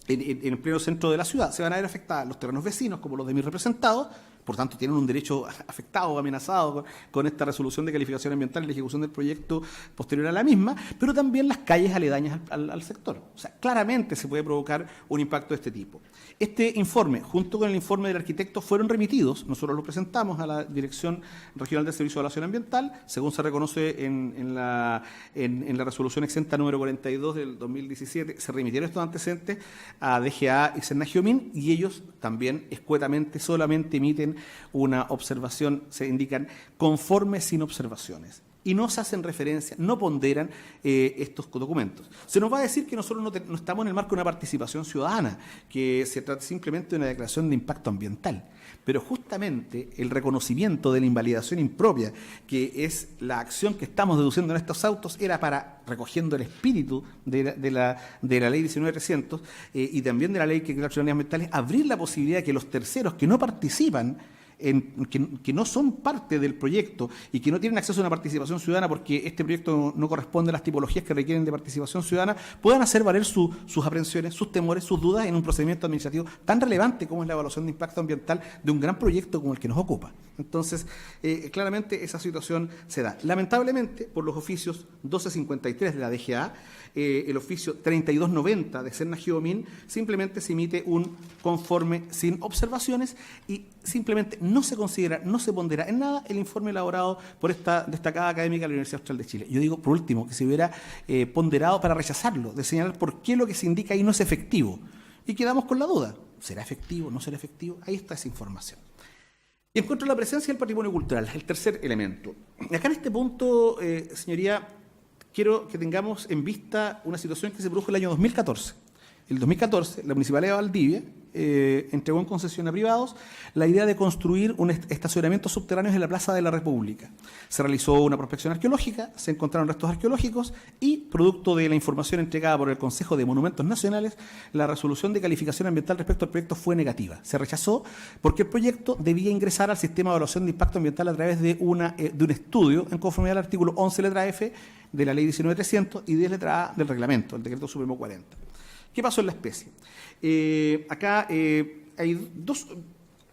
[SPEAKER 2] el pleno centro de la ciudad? Se van a ver afectados los terrenos vecinos, como los de mis representados, por tanto tienen un derecho afectado o amenazado con esta resolución de calificación ambiental y la ejecución del proyecto posterior a la misma, pero también las calles aledañas al sector. O sea, claramente se puede provocar un impacto de este tipo. Este informe, junto con el informe del arquitecto, fueron remitidos, nosotros lo presentamos a la Dirección Regional del Servicio de Evaluación Ambiental, según se reconoce en la resolución exenta número 42 del 2017, se remitieron estos antecedentes a DGA y Senagiomin, y ellos también escuetamente solamente emiten una observación, se indican conforme sin observaciones. Y no se hacen referencia, no ponderan estos documentos. Se nos va a decir que nosotros no estamos en el marco de una participación ciudadana, que se trata simplemente de una declaración de impacto ambiental. Pero justamente el reconocimiento de la invalidación impropia, que es la acción que estamos deduciendo en estos autos, era para, recogiendo el espíritu de la ley 19.300 y también de la ley que crea acciones ambientales, abrir la posibilidad de que los terceros que no participan, que no son parte del proyecto y que no tienen acceso a una participación ciudadana porque este proyecto no corresponde a las tipologías que requieren de participación ciudadana, puedan hacer valer sus aprensiones, sus temores, sus dudas en un procedimiento administrativo tan relevante como es la evaluación de impacto ambiental de un gran proyecto como el que nos ocupa. Entonces, claramente esa situación se da. Lamentablemente, por los oficios 1253 de la DGA, el oficio 3290 de Senagiomin, simplemente se emite un conforme sin observaciones y simplemente no se considera, no se pondera en nada el informe elaborado por esta destacada académica de la Universidad Austral de Chile. Yo digo, por último, que se hubiera ponderado para rechazarlo, de señalar por qué lo que se indica ahí no es efectivo. Y quedamos con la duda, ¿será efectivo, no será efectivo? Ahí está esa información. Y en cuanto a la presencia del patrimonio cultural, el tercer elemento. Acá en este punto, señoría, quiero que tengamos en vista una situación que se produjo el año 2014. El 2014, la Municipalidad de Valdivia entregó en concesión a privados la idea de construir un estacionamiento subterráneo en la Plaza de la República. Se realizó una prospección arqueológica, se encontraron restos arqueológicos y, producto de la información entregada por el Consejo de Monumentos Nacionales, la resolución de calificación ambiental respecto al proyecto fue negativa. Se rechazó porque el proyecto debía ingresar al sistema de evaluación de impacto ambiental a través de un estudio en conformidad al artículo 11 letra F de la ley 19.300 y 10 letra A del reglamento, el decreto supremo 40. ¿Qué pasó en la especie? Acá hay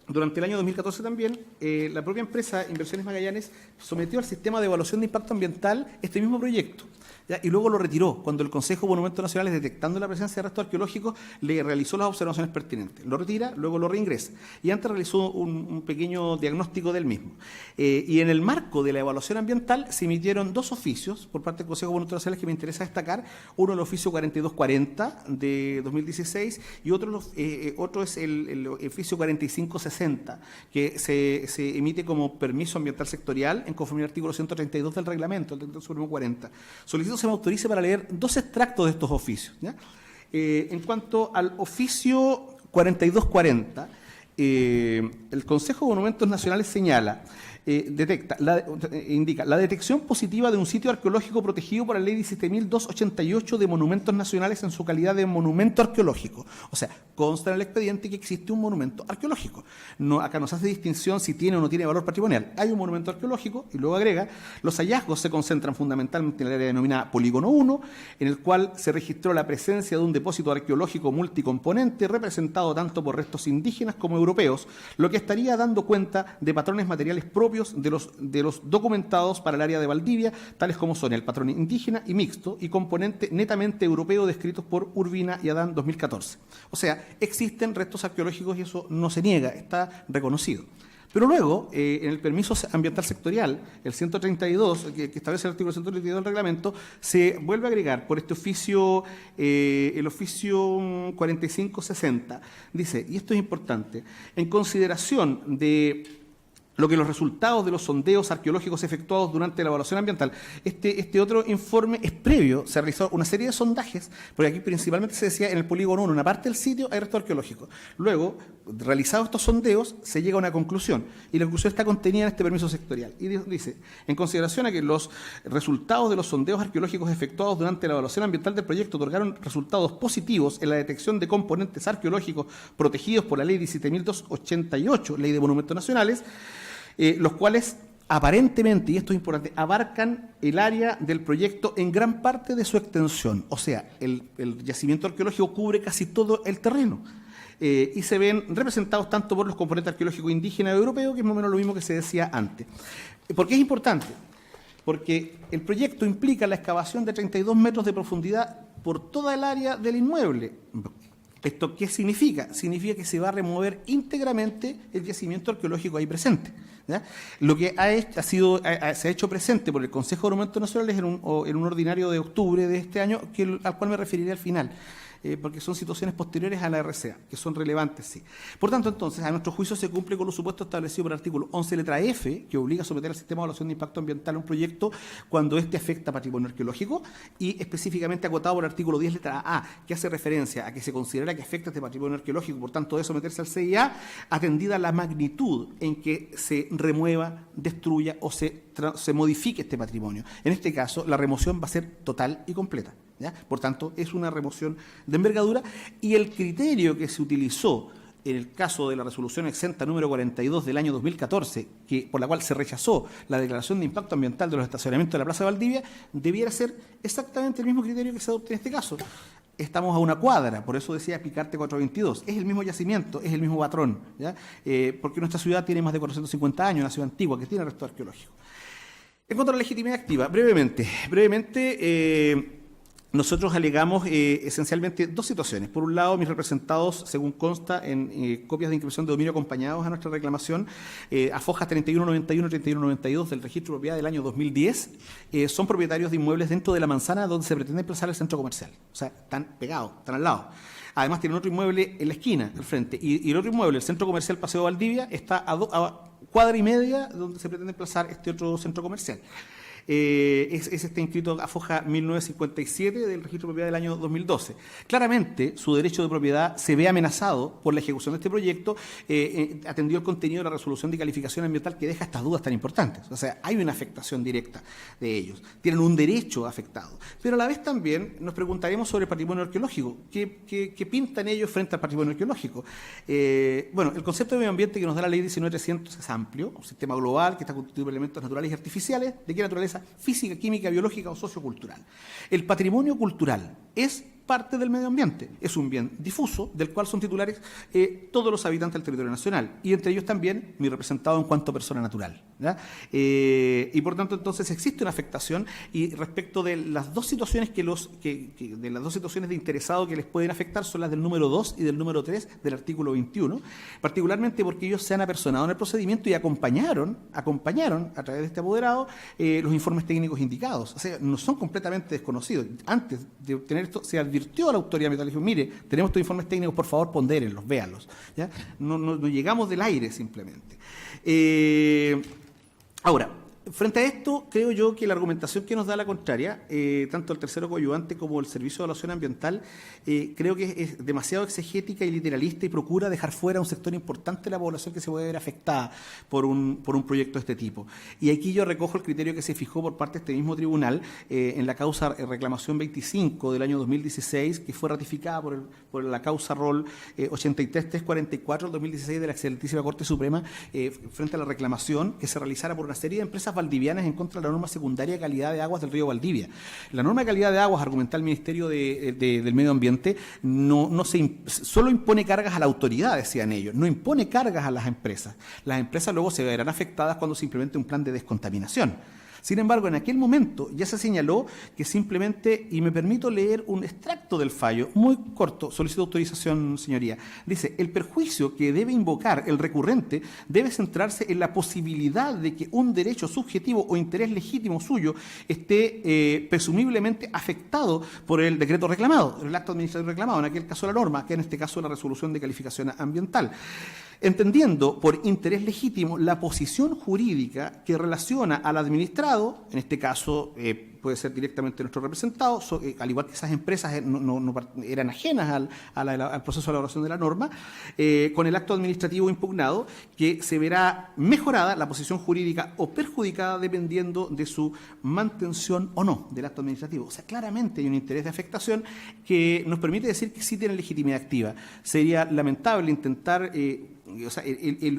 [SPEAKER 2] durante el año 2014 también, la propia empresa Inversiones Magallanes sometió al sistema de evaluación de impacto ambiental este mismo proyecto, ¿ya? Y luego lo retiró cuando el Consejo de Monumentos Nacionales, detectando la presencia de restos arqueológicos, le realizó las observaciones pertinentes. Lo retira, luego lo reingresa. Y antes realizó un pequeño diagnóstico del mismo. Y en el marco de la evaluación ambiental se emitieron 2 oficios por parte del Consejo de Monumentos Nacionales que me interesa destacar. Uno el oficio 4240 de 2016 y otro es el oficio 4560 60, que se emite como permiso ambiental sectorial en conformidad al artículo 132 del reglamento, el decreto supremo 40. Solicito se me autorice para leer dos extractos de estos oficios, ¿ya? En cuanto al oficio 4240, el Consejo de Monumentos Nacionales señala, indica la detección positiva de un sitio arqueológico protegido por la Ley 17.288 de Monumentos Nacionales en su calidad de monumento arqueológico. O sea, consta en el expediente que existe un monumento arqueológico. Acá no se hace distinción si tiene o no tiene valor patrimonial. Hay un monumento arqueológico y luego agrega, los hallazgos se concentran fundamentalmente en el área denominada Polígono 1, en el cual se registró la presencia de un depósito arqueológico multicomponente representado tanto por restos indígenas como europeos, lo que estaría dando cuenta de patrones materiales propios de los documentados para el área de Valdivia, tales como son el patrón indígena y mixto y componente netamente europeo descritos por Urbina y Adán 2014. O sea, existen restos arqueológicos y eso no se niega, está reconocido. Pero luego, en el permiso ambiental sectorial, el 132, que establece el artículo 132 del reglamento, se vuelve a agregar por este oficio, el oficio 4560. Dice, y esto es importante, en consideración de lo que los resultados de los sondeos arqueológicos efectuados durante la evaluación ambiental. Este otro informe es previo, se realizó una serie de sondajes, porque aquí principalmente se decía en el polígono 1, en una parte del sitio hay resto arqueológico. Luego, realizados estos sondeos, se llega a una conclusión, y la conclusión está contenida en este permiso sectorial. Y dice, en consideración a que los resultados de los sondeos arqueológicos efectuados durante la evaluación ambiental del proyecto otorgaron resultados positivos en la detección de componentes arqueológicos protegidos por la Ley 17.288, Ley de Monumentos Nacionales, los cuales aparentemente, y esto es importante, abarcan el área del proyecto en gran parte de su extensión. O sea, el yacimiento arqueológico cubre casi todo el terreno. Y se ven representados tanto por los componentes arqueológicos indígenas y europeos, que es más o menos lo mismo que se decía antes. ¿Por qué es importante? Porque el proyecto implica la excavación de 32 metros de profundidad por toda el área del inmueble. ¿Esto qué significa? Significa que se va a remover íntegramente el yacimiento arqueológico ahí presente, ¿ya? Lo que se ha hecho presente por el Consejo de Monumentos Nacionales en un ordinario de octubre de este año, al cual me referiré al final, porque son situaciones posteriores a la RCA, que son relevantes, sí. Por tanto, entonces, a nuestro juicio se cumple con los supuestos establecidos por el artículo 11, letra F, que obliga a someter al sistema de evaluación de impacto ambiental a un proyecto cuando éste afecta patrimonio arqueológico, y específicamente acotado por el artículo 10, letra A, que hace referencia a que se considera que afecta este patrimonio arqueológico, por tanto, debe someterse al CIA, atendida la magnitud en que se remueva, destruya o se modifique este patrimonio. En este caso, la remoción va a ser total y completa, ¿ya? Por tanto, es una remoción de envergadura, y el criterio que se utilizó en el caso de la resolución exenta número 42 del año 2014, por la cual se rechazó la declaración de impacto ambiental de los estacionamientos de la Plaza de Valdivia, debiera ser exactamente el mismo criterio que se adopte en este caso. Estamos a una cuadra, por eso decía Picarte 422, es el mismo yacimiento, es el mismo patrón, ¿ya? Porque nuestra ciudad tiene más de 450 años, una ciudad antigua que tiene resto arqueológico. En cuanto a la legitimidad activa, brevemente, nosotros alegamos esencialmente dos situaciones. Por un lado, mis representados, según consta en copias de inscripción de dominio acompañados a nuestra reclamación, a fojas 3191 y 3192 del registro de propiedad del año 2010, son propietarios de inmuebles dentro de la manzana donde se pretende emplazar el centro comercial. O sea, están pegados, están al lado. Además, tienen otro inmueble en la esquina, al frente. Y el otro inmueble, el centro comercial Paseo Valdivia, está a cuadra y media donde se pretende emplazar este otro centro comercial. Está inscrito a foja 1957 del registro de propiedad del año 2012. Claramente, su derecho de propiedad se ve amenazado por la ejecución de este proyecto, atendido el contenido de la resolución de calificación ambiental que deja estas dudas tan importantes. O sea, hay una afectación directa de ellos. Tienen un derecho afectado. Pero a la vez también nos preguntaremos sobre el patrimonio arqueológico. ¿Qué pintan ellos frente al patrimonio arqueológico? Bueno, el concepto de medio ambiente que nos da la ley 19.300 es amplio, un sistema global que está constituido por elementos naturales y artificiales. ¿De qué naturaleza? Física, química, biológica o sociocultural. El patrimonio cultural es parte del medio ambiente. Es un bien difuso del cual son titulares todos los habitantes del territorio nacional, y entre ellos también mi representado en cuanto persona natural, ¿ya? Y por tanto, entonces existe una afectación, y respecto de las dos situaciones de las dos situaciones de interesado que les pueden afectar son las del número 2 y del número 3 del artículo 21, particularmente porque ellos se han apersonado en el procedimiento y acompañaron a través de este apoderado los informes técnicos indicados. O sea, no son completamente desconocidos. Antes de obtener esto, se advirtió a la autoridad ambiental, dijo, mire, tenemos estos informes técnicos, por favor, pondérenlos, véanlos. ¿Ya? No llegamos del aire simplemente. Ahora, frente a esto, creo yo que la argumentación que nos da la contraria, tanto el tercero coadyuvante como el Servicio de Evaluación Ambiental, creo que es demasiado exegética y literalista y procura dejar fuera un sector importante de la población que se puede ver afectada por un proyecto de este tipo. Y aquí yo recojo el criterio que se fijó por parte de este mismo tribunal en la causa reclamación 25 del año 2016, que fue ratificada por la causa ROL 83344 del 2016 de la Excelentísima Corte Suprema, frente a la reclamación que se realizara por una serie de empresas valdivianas en contra de la norma secundaria de calidad de aguas del río Valdivia. La norma de calidad de aguas, argumenta el Ministerio del Medio Ambiente, solo impone cargas a la autoridad, decían ellos, no impone cargas a las empresas. Las empresas luego se verán afectadas cuando se implemente un plan de descontaminación. Sin embargo, en aquel momento ya se señaló que simplemente, y me permito leer un extracto del fallo, muy corto, solicito autorización, señoría, dice, el perjuicio que debe invocar el recurrente debe centrarse en la posibilidad de que un derecho subjetivo o interés legítimo suyo esté presumiblemente afectado por el decreto reclamado, el acto administrativo reclamado, en aquel caso la norma, que en este caso la resolución de calificación ambiental. Entendiendo por interés legítimo la posición jurídica que relaciona al administrado, en este caso puede ser directamente nuestro representado, al igual que esas empresas no eran ajenas al proceso de elaboración de la norma, con el acto administrativo impugnado, que se verá mejorada la posición jurídica o perjudicada dependiendo de su mantención o no del acto administrativo. O sea, claramente hay un interés de afectación que nos permite decir que sí tiene legitimidad activa. Sería lamentable intentar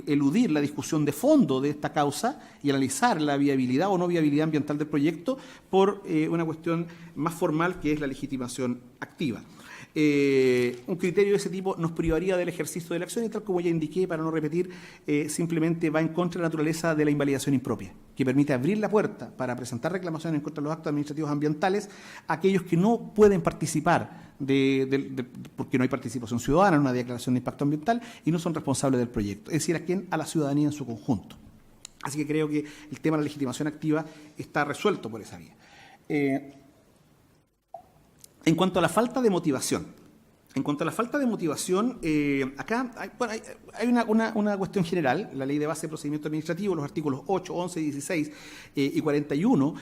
[SPEAKER 2] eludir la discusión de fondo de esta causa y analizar la viabilidad o no viabilidad ambiental del proyecto por una cuestión más formal, que es la legitimación activa. Un criterio de ese tipo nos privaría del ejercicio de la acción y, tal como ya indiqué, para no repetir, simplemente va en contra de la naturaleza de la invalidación impropia, que permite abrir la puerta para presentar reclamaciones en contra de los actos administrativos ambientales a aquellos que no pueden participar porque no hay participación ciudadana en una declaración de impacto ambiental y no son responsables del proyecto, es decir, a la ciudadanía en su conjunto. Así que creo que el tema de la legitimación activa está resuelto por esa vía. En cuanto a la falta de motivación, acá hay una cuestión general. La Ley de Base de Procedimiento Administrativo, los artículos 8, 11, 16 y 41,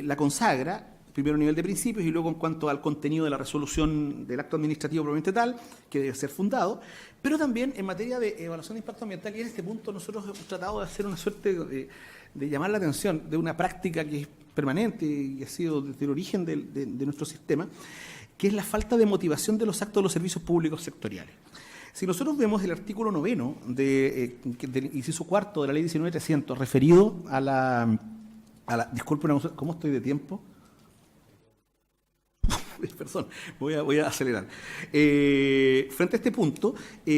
[SPEAKER 2] la consagra, primero a nivel de principios y luego en cuanto al contenido de la resolución del acto administrativo propiamente tal, que debe ser fundado, pero también en materia de evaluación de impacto ambiental, y en este punto nosotros hemos tratado de hacer una suerte de llamar la atención de una práctica que es permanente y ha sido desde el origen de nuestro sistema, que es la falta de motivación de los actos de los servicios públicos sectoriales. Si nosotros vemos el artículo 9 del inciso cuarto de la Ley 19.300, referido a la disculpen, ¿cómo estoy de tiempo? Perdón, voy a acelerar. Frente a este punto,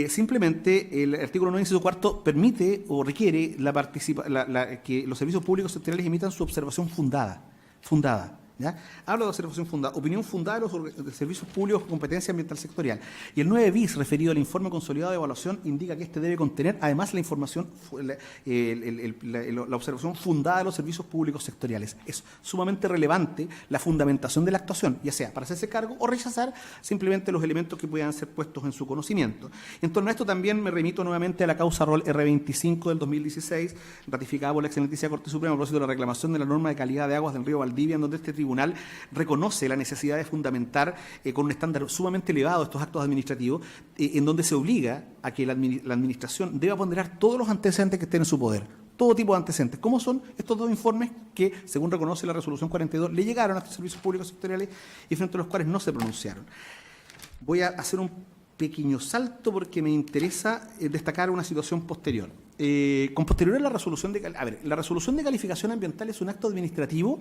[SPEAKER 2] simplemente el artículo 9, inciso cuarto, permite o requiere que los servicios públicos sectoriales emitan su observación fundada. ¿Ya? Hablo de observación fundada, opinión fundada de los servicios públicos con competencia ambiental sectorial. Y el 9 bis, referido al informe consolidado de evaluación, indica que este debe contener además la información, la observación fundada de los servicios públicos sectoriales. Es sumamente relevante la fundamentación de la actuación, ya sea para hacerse cargo o rechazar simplemente los elementos que puedan ser puestos en su conocimiento. En torno a esto también me remito nuevamente a la causa ROL R25 del 2016, ratificada por la Excelentísima Corte Suprema a propósito de la reclamación de la norma de calidad de aguas del río Valdivia, en donde este tribunal reconoce la necesidad de fundamentar con un estándar sumamente elevado estos actos administrativos, en donde se obliga a que la administración deba ponderar todos los antecedentes que estén en su poder, todo tipo de antecedentes, como son estos dos informes que, según reconoce la resolución 42, le llegaron a estos servicios públicos sectoriales y frente a los cuales no se pronunciaron. Voy a hacer un pequeño salto porque me interesa destacar una situación posterior. Con posterioridad a la resolución la resolución de calificación ambiental es un acto administrativo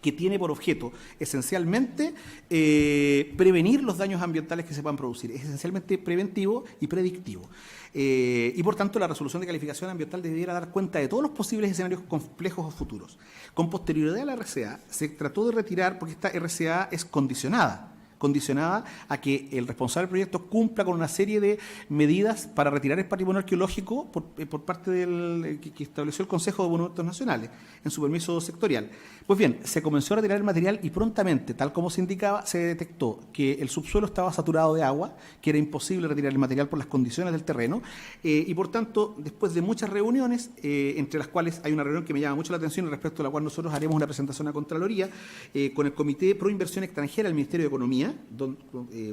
[SPEAKER 2] que tiene por objeto esencialmente prevenir los daños ambientales que se puedan producir. Es esencialmente preventivo y predictivo. Y por tanto la resolución de calificación ambiental debiera dar cuenta de todos los posibles escenarios complejos o futuros. Con posterioridad a la RCA se trató de retirar, porque esta RCA es condicionada. condicionada a que el responsable del proyecto cumpla con una serie de medidas para retirar el patrimonio arqueológico por parte del que estableció el Consejo de Monumentos Nacionales en su permiso sectorial. Pues bien, se comenzó a retirar el material y prontamente, tal como se indicaba, se detectó que el subsuelo estaba saturado de agua, que era imposible retirar el material por las condiciones del terreno, y por tanto, después de muchas reuniones, entre las cuales hay una reunión que me llama mucho la atención y respecto a la cual nosotros haremos una presentación a Contraloría, con el Comité Pro Inversión Extranjera del Ministerio de Economía,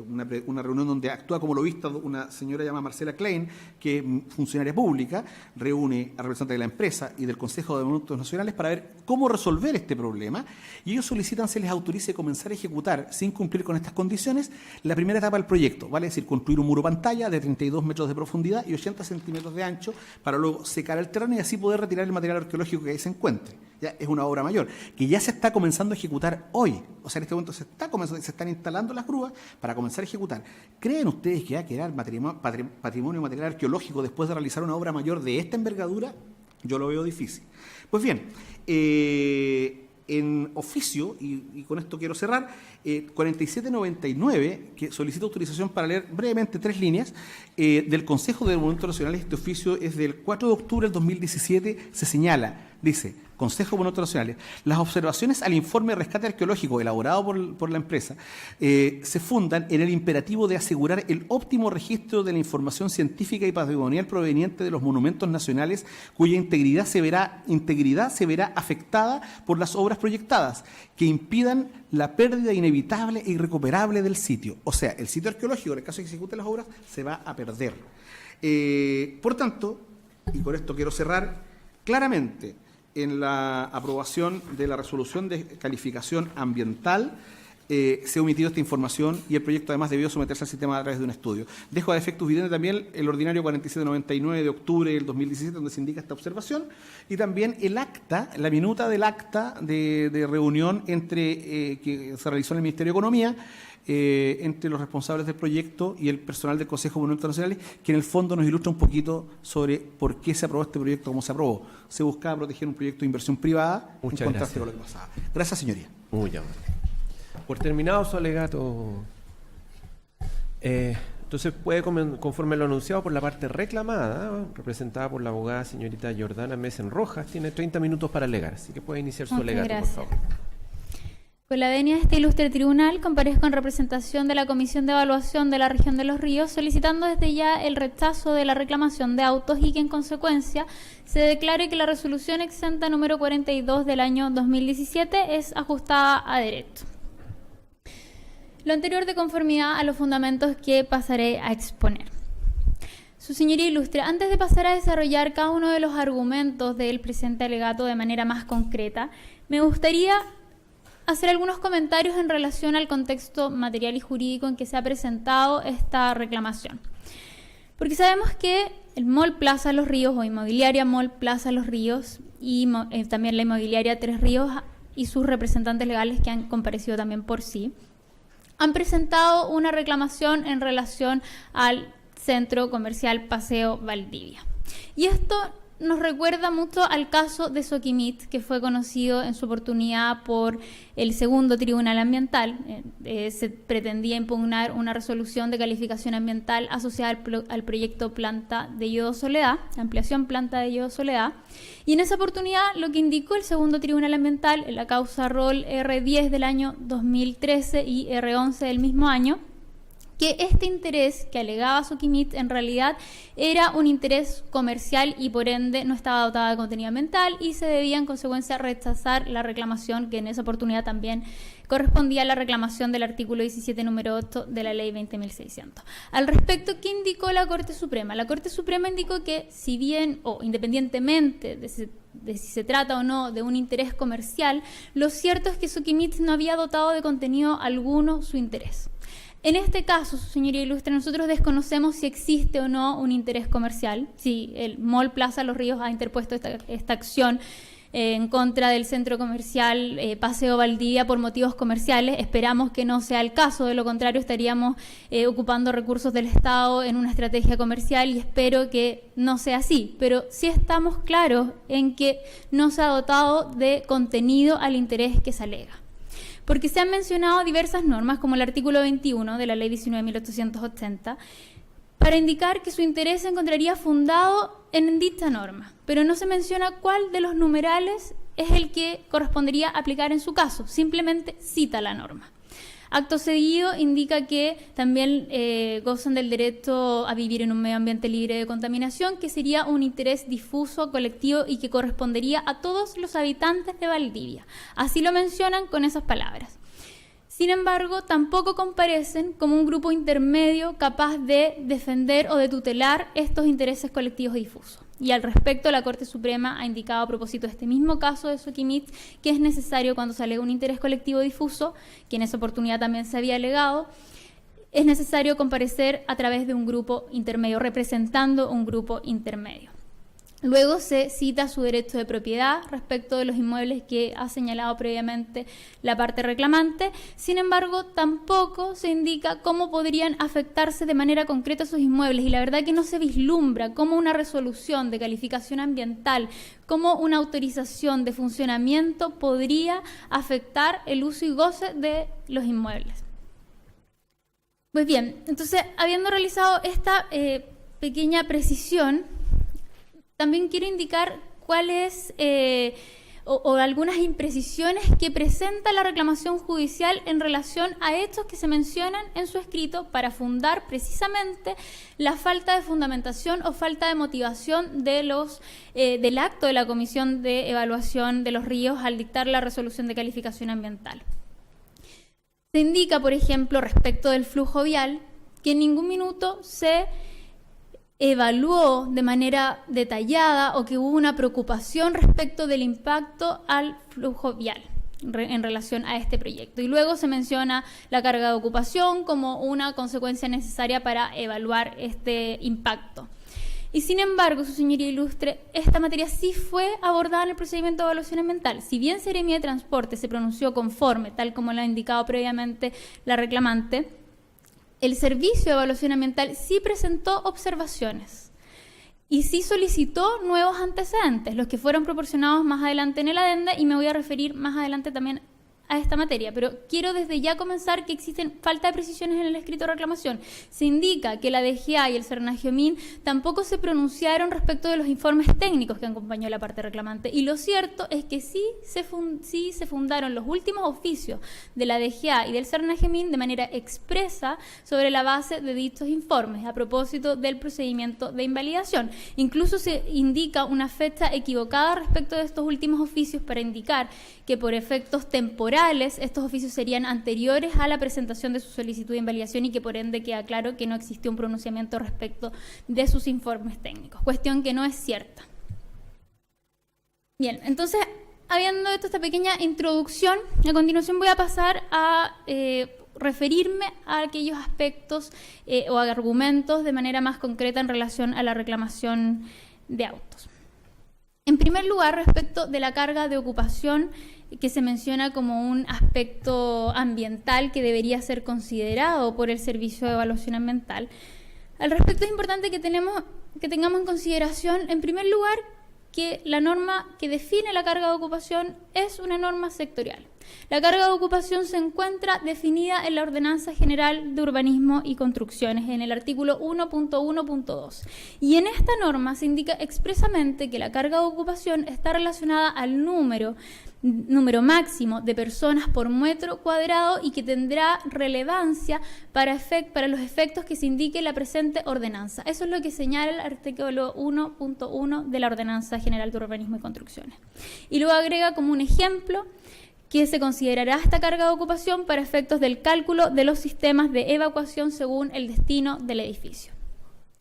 [SPEAKER 2] una reunión donde actúa como lobista una señora llamada Marcela Klein, que es funcionaria pública, reúne a representantes de la empresa y del Consejo de Monumentos Nacionales para ver cómo resolver este problema, y ellos solicitan se les autorice comenzar a ejecutar, sin cumplir con estas condiciones, la primera etapa del proyecto, vale decir, construir un muro pantalla de 32 metros de profundidad y 80 centímetros de ancho, para luego secar el terreno y así poder retirar el material arqueológico que ahí se encuentre. Ya es una obra mayor, que ya se está comenzando a ejecutar hoy. O sea, en este momento se están instalando las grúas para comenzar a ejecutar. ¿Creen ustedes que va a quedar patrimonio material arqueológico después de realizar una obra mayor de esta envergadura? Yo lo veo difícil. Pues bien, en oficio, y con esto quiero cerrar, 4799, que solicita autorización para leer brevemente 3 líneas, del Consejo de Monumentos Nacionales. Este oficio es del 4 de octubre del 2017, se señala, dice: Consejo de Monumentos Nacionales, las observaciones al informe de rescate arqueológico elaborado por la empresa se fundan en el imperativo de asegurar el óptimo registro de la información científica y patrimonial proveniente de los monumentos nacionales, cuya integridad se verá afectada por las obras proyectadas, que impidan la pérdida inevitable e irrecuperable del sitio. O sea, el sitio arqueológico, en el caso de que se ejecuten las obras, se va a perder. Por tanto, y con esto quiero cerrar, claramente, en la aprobación de la resolución de calificación ambiental se ha omitido esta información y el proyecto además debió someterse al sistema a través de un estudio. Dejo a efectos evidentes también el ordinario 4799 de octubre del 2017, donde se indica esta observación, y también el acta, la minuta del acta de reunión que se realizó en el Ministerio de Economía, entre los responsables del proyecto y el personal del Consejo de Monumentos Nacionales, que en el fondo nos ilustra un poquito sobre por qué se aprobó este proyecto como se aprobó. Se buscaba proteger un proyecto de inversión privada en contraste con lo que pasaba. Gracias, señoría.
[SPEAKER 1] Muy amable. Por terminado su alegato, entonces puede, conforme lo anunciado por la parte reclamada, representada por la abogada señorita Jordana Mesen Rojas, tiene 30 minutos para alegar, así que puede iniciar su alegato,
[SPEAKER 3] gracias.
[SPEAKER 1] por favor.
[SPEAKER 3] Con la venia de este ilustre tribunal, comparezco en representación de la Comisión de Evaluación de la Región de los Ríos, solicitando desde ya el rechazo de la reclamación de autos y que, en consecuencia, se declare que la resolución exenta número 42 del año 2017 es ajustada a derecho. Lo anterior de conformidad a los fundamentos que pasaré a exponer. Su señoría ilustre, antes de pasar a desarrollar cada uno de los argumentos del presente alegato de manera más concreta, me gustaría hacer algunos comentarios en relación al contexto material y jurídico en que se ha presentado esta reclamación. Porque sabemos que el Mall Plaza Los Ríos o Inmobiliaria Mall Plaza Los Ríos y también la Inmobiliaria Tres Ríos y sus representantes legales que han comparecido también por sí, han presentado una reclamación en relación al Centro Comercial Paseo Valdivia. Y esto nos recuerda mucho al caso de Soquimit, que fue conocido en su oportunidad por el segundo Tribunal Ambiental. Se pretendía impugnar una resolución de calificación ambiental asociada al proyecto Planta de Yodo Soledad, ampliación Planta de Yodo Soledad. Y en esa oportunidad lo que indicó el segundo Tribunal Ambiental en la causa ROL R10 del año 2013 y R11 del mismo año, que este interés que alegaba Soquimit en realidad era un interés comercial y por ende no estaba dotada de contenido ambiental y se debía en consecuencia rechazar la reclamación, que en esa oportunidad también correspondía a la reclamación del artículo 17 número 8 de la ley 20.600. Al respecto, ¿qué indicó la Corte Suprema? La Corte Suprema indicó que si bien o independientemente de si se trata o no de un interés comercial, lo cierto es que Soquimit no había dotado de contenido alguno su interés. En este caso, su señoría ilustre, nosotros desconocemos si existe o no un interés comercial, si el Mall Plaza Los Ríos ha interpuesto esta acción en contra del centro comercial Paseo Valdivia por motivos comerciales. Esperamos que no sea el caso, de lo contrario estaríamos ocupando recursos del Estado en una estrategia comercial y espero que no sea así, pero sí estamos claros en que no se ha dotado de contenido al interés que se alega. porque se han mencionado diversas normas, como el artículo 21 de la Ley 19.880, para indicar que su interés se encontraría fundado en dicha norma, pero no se menciona cuál de los numerales es el que correspondería aplicar en su caso, simplemente cita la norma. Acto seguido indica que también gozan del derecho a vivir en un medio ambiente libre de contaminación, que sería un interés difuso, colectivo y que correspondería a todos los habitantes de Valdivia. Así lo mencionan con esas palabras. Sin embargo, tampoco comparecen como un grupo intermedio capaz de defender o de tutelar estos intereses colectivos difusos. Y al respecto, la Corte Suprema ha indicado a propósito de este mismo caso de Soquimich que es necesario, cuando se alega un interés colectivo difuso, que en esa oportunidad también se había alegado, es necesario comparecer a través de un grupo intermedio, representando un grupo intermedio. Luego se cita su derecho de propiedad respecto de los inmuebles que ha señalado previamente la parte reclamante. Sin embargo, tampoco se indica cómo podrían afectarse de manera concreta esos inmuebles, y la verdad que no se vislumbra cómo una resolución de calificación ambiental, cómo una autorización de funcionamiento podría afectar el uso y goce de los inmuebles. Pues bien, entonces, habiendo realizado esta pequeña precisión, también quiero indicar cuáles o algunas imprecisiones que presenta la reclamación judicial en relación a hechos que se mencionan en su escrito para fundar precisamente la falta de fundamentación o falta de motivación de del acto de la Comisión de Evaluación de los Ríos al dictar la resolución de calificación ambiental. Se indica, por ejemplo, respecto del flujo vial, que en ningún minuto se evaluó de manera detallada o que hubo una preocupación respecto del impacto al flujo vial en relación a este proyecto. Y luego se menciona la carga de ocupación como una consecuencia necesaria para evaluar este impacto. Y sin embargo, su señoría ilustre, esta materia sí fue abordada en el procedimiento de evaluación ambiental. Si bien Seremía de Transporte se pronunció conforme, tal como lo ha indicado previamente la reclamante, el Servicio de Evaluación Ambiental sí presentó observaciones y sí solicitó nuevos antecedentes, los que fueron proporcionados más adelante en el adenda, y me voy a referir más adelante también a esta materia, pero quiero desde ya comenzar que existen falta de precisiones en el escrito de reclamación. Se indica que la DGA y el Cernagiomín tampoco se pronunciaron respecto de los informes técnicos que acompañó la parte reclamante, y lo cierto es que sí se fundaron los últimos oficios de la DGA y del Cernagiomín de manera expresa sobre la base de dichos informes a propósito del procedimiento de invalidación. Incluso se indica una fecha equivocada respecto de estos últimos oficios para indicar que por efectos temporales estos oficios serían anteriores a la presentación de su solicitud de invalidación y que por ende queda claro que no existió un pronunciamiento respecto de sus informes técnicos, cuestión que no es cierta. Bien, entonces, habiendo hecho esta pequeña introducción, a continuación voy a pasar a referirme a aquellos aspectos o argumentos de manera más concreta en relación a la reclamación de autos. En primer lugar, respecto de la carga de ocupación, que se menciona como un aspecto ambiental que debería ser considerado por el Servicio de Evaluación Ambiental. Al respecto es importante que tengamos en consideración, en primer lugar, que la norma que define la carga de ocupación es una norma sectorial. La carga de ocupación se encuentra definida en la Ordenanza General de Urbanismo y Construcciones, en el artículo 1.1.2. Y en esta norma se indica expresamente que la carga de ocupación está relacionada al número máximo de personas por metro cuadrado y que tendrá relevancia para los efectos que se indique en la presente ordenanza. Eso es lo que señala el artículo 1.1 de la Ordenanza General de Urbanismo y Construcciones. Y luego agrega como un ejemplo que se considerará esta carga de ocupación para efectos del cálculo de los sistemas de evacuación según el destino del edificio.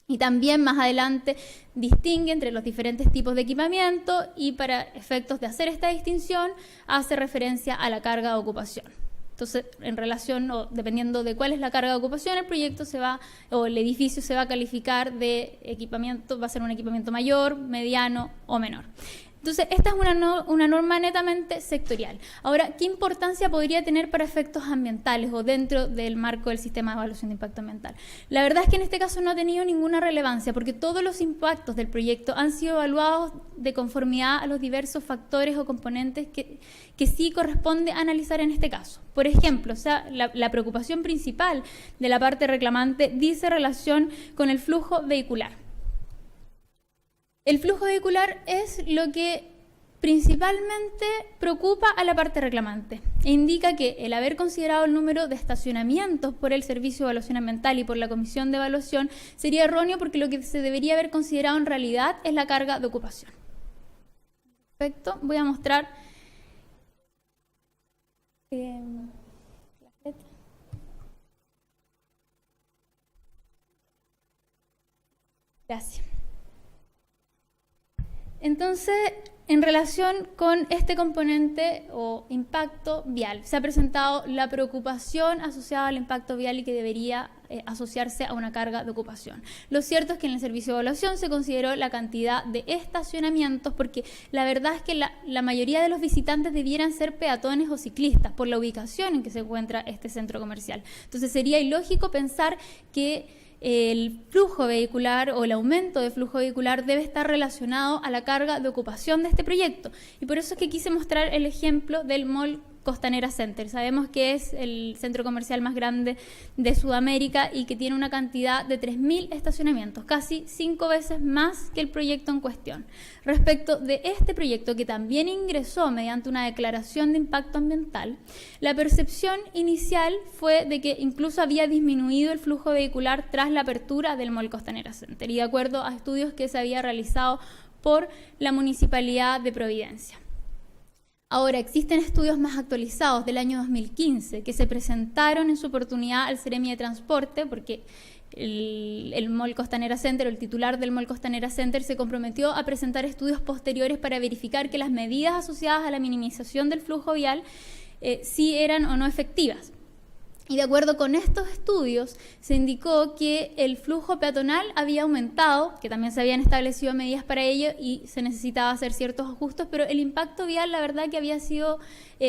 [SPEAKER 3] Y también más adelante distingue entre los diferentes tipos de equipamiento y para efectos de hacer esta distinción hace referencia a la carga de ocupación. Entonces, en relación o dependiendo de cuál es la carga de ocupación, el proyecto el edificio se va a calificar de equipamiento, va a ser un equipamiento mayor, mediano o menor. Entonces, esta es una norma netamente sectorial. Ahora, ¿qué importancia podría tener para efectos ambientales o dentro del marco del sistema de evaluación de impacto ambiental? La verdad es que en este caso no ha tenido ninguna relevancia porque todos los impactos del proyecto han sido evaluados de conformidad a los diversos factores o componentes que sí corresponde analizar en este caso. Por ejemplo, o sea, la preocupación principal de la parte reclamante dice relación con el flujo vehicular. El flujo vehicular es lo que principalmente preocupa a la parte reclamante e indica que el haber considerado el número de estacionamientos por el Servicio de Evaluación Ambiental y por la Comisión de Evaluación sería erróneo porque lo que se debería haber considerado en realidad es la carga de ocupación. Perfecto, voy a mostrar la letra. Gracias. Entonces, en relación con este componente o impacto vial, se ha presentado la preocupación asociada al impacto vial y que debería asociarse a una carga de ocupación. Lo cierto es que en el servicio de evaluación se consideró la cantidad de estacionamientos porque la verdad es que la mayoría de los visitantes debieran ser peatones o ciclistas por la ubicación en que se encuentra este centro comercial. Entonces sería ilógico pensar que el flujo vehicular o el aumento de flujo vehicular debe estar relacionado a la carga de ocupación de este proyecto. Y por eso es que quise mostrar el ejemplo del Mall Costanera Center. Sabemos que es el centro comercial más grande de Sudamérica y que tiene una cantidad de 3.000 estacionamientos, casi 5 veces más que el proyecto en cuestión. Respecto de este proyecto, que también ingresó mediante una declaración de impacto ambiental, la percepción inicial fue de que incluso había disminuido el flujo vehicular tras la apertura del Mall Costanera Center y de acuerdo a estudios que se había realizado por la Municipalidad de Providencia. Ahora, existen estudios más actualizados del año 2015 que se presentaron en su oportunidad al Seremi de Transporte, porque el Mall Costanera Center, o el titular del Mall Costanera Center, se comprometió a presentar estudios posteriores para verificar que las medidas asociadas a la minimización del flujo vial sí eran o no efectivas. Y de acuerdo con estos estudios, se indicó que el flujo peatonal había aumentado, que también se habían establecido medidas para ello y se necesitaba hacer ciertos ajustes, pero el impacto vial, la verdad, que había sido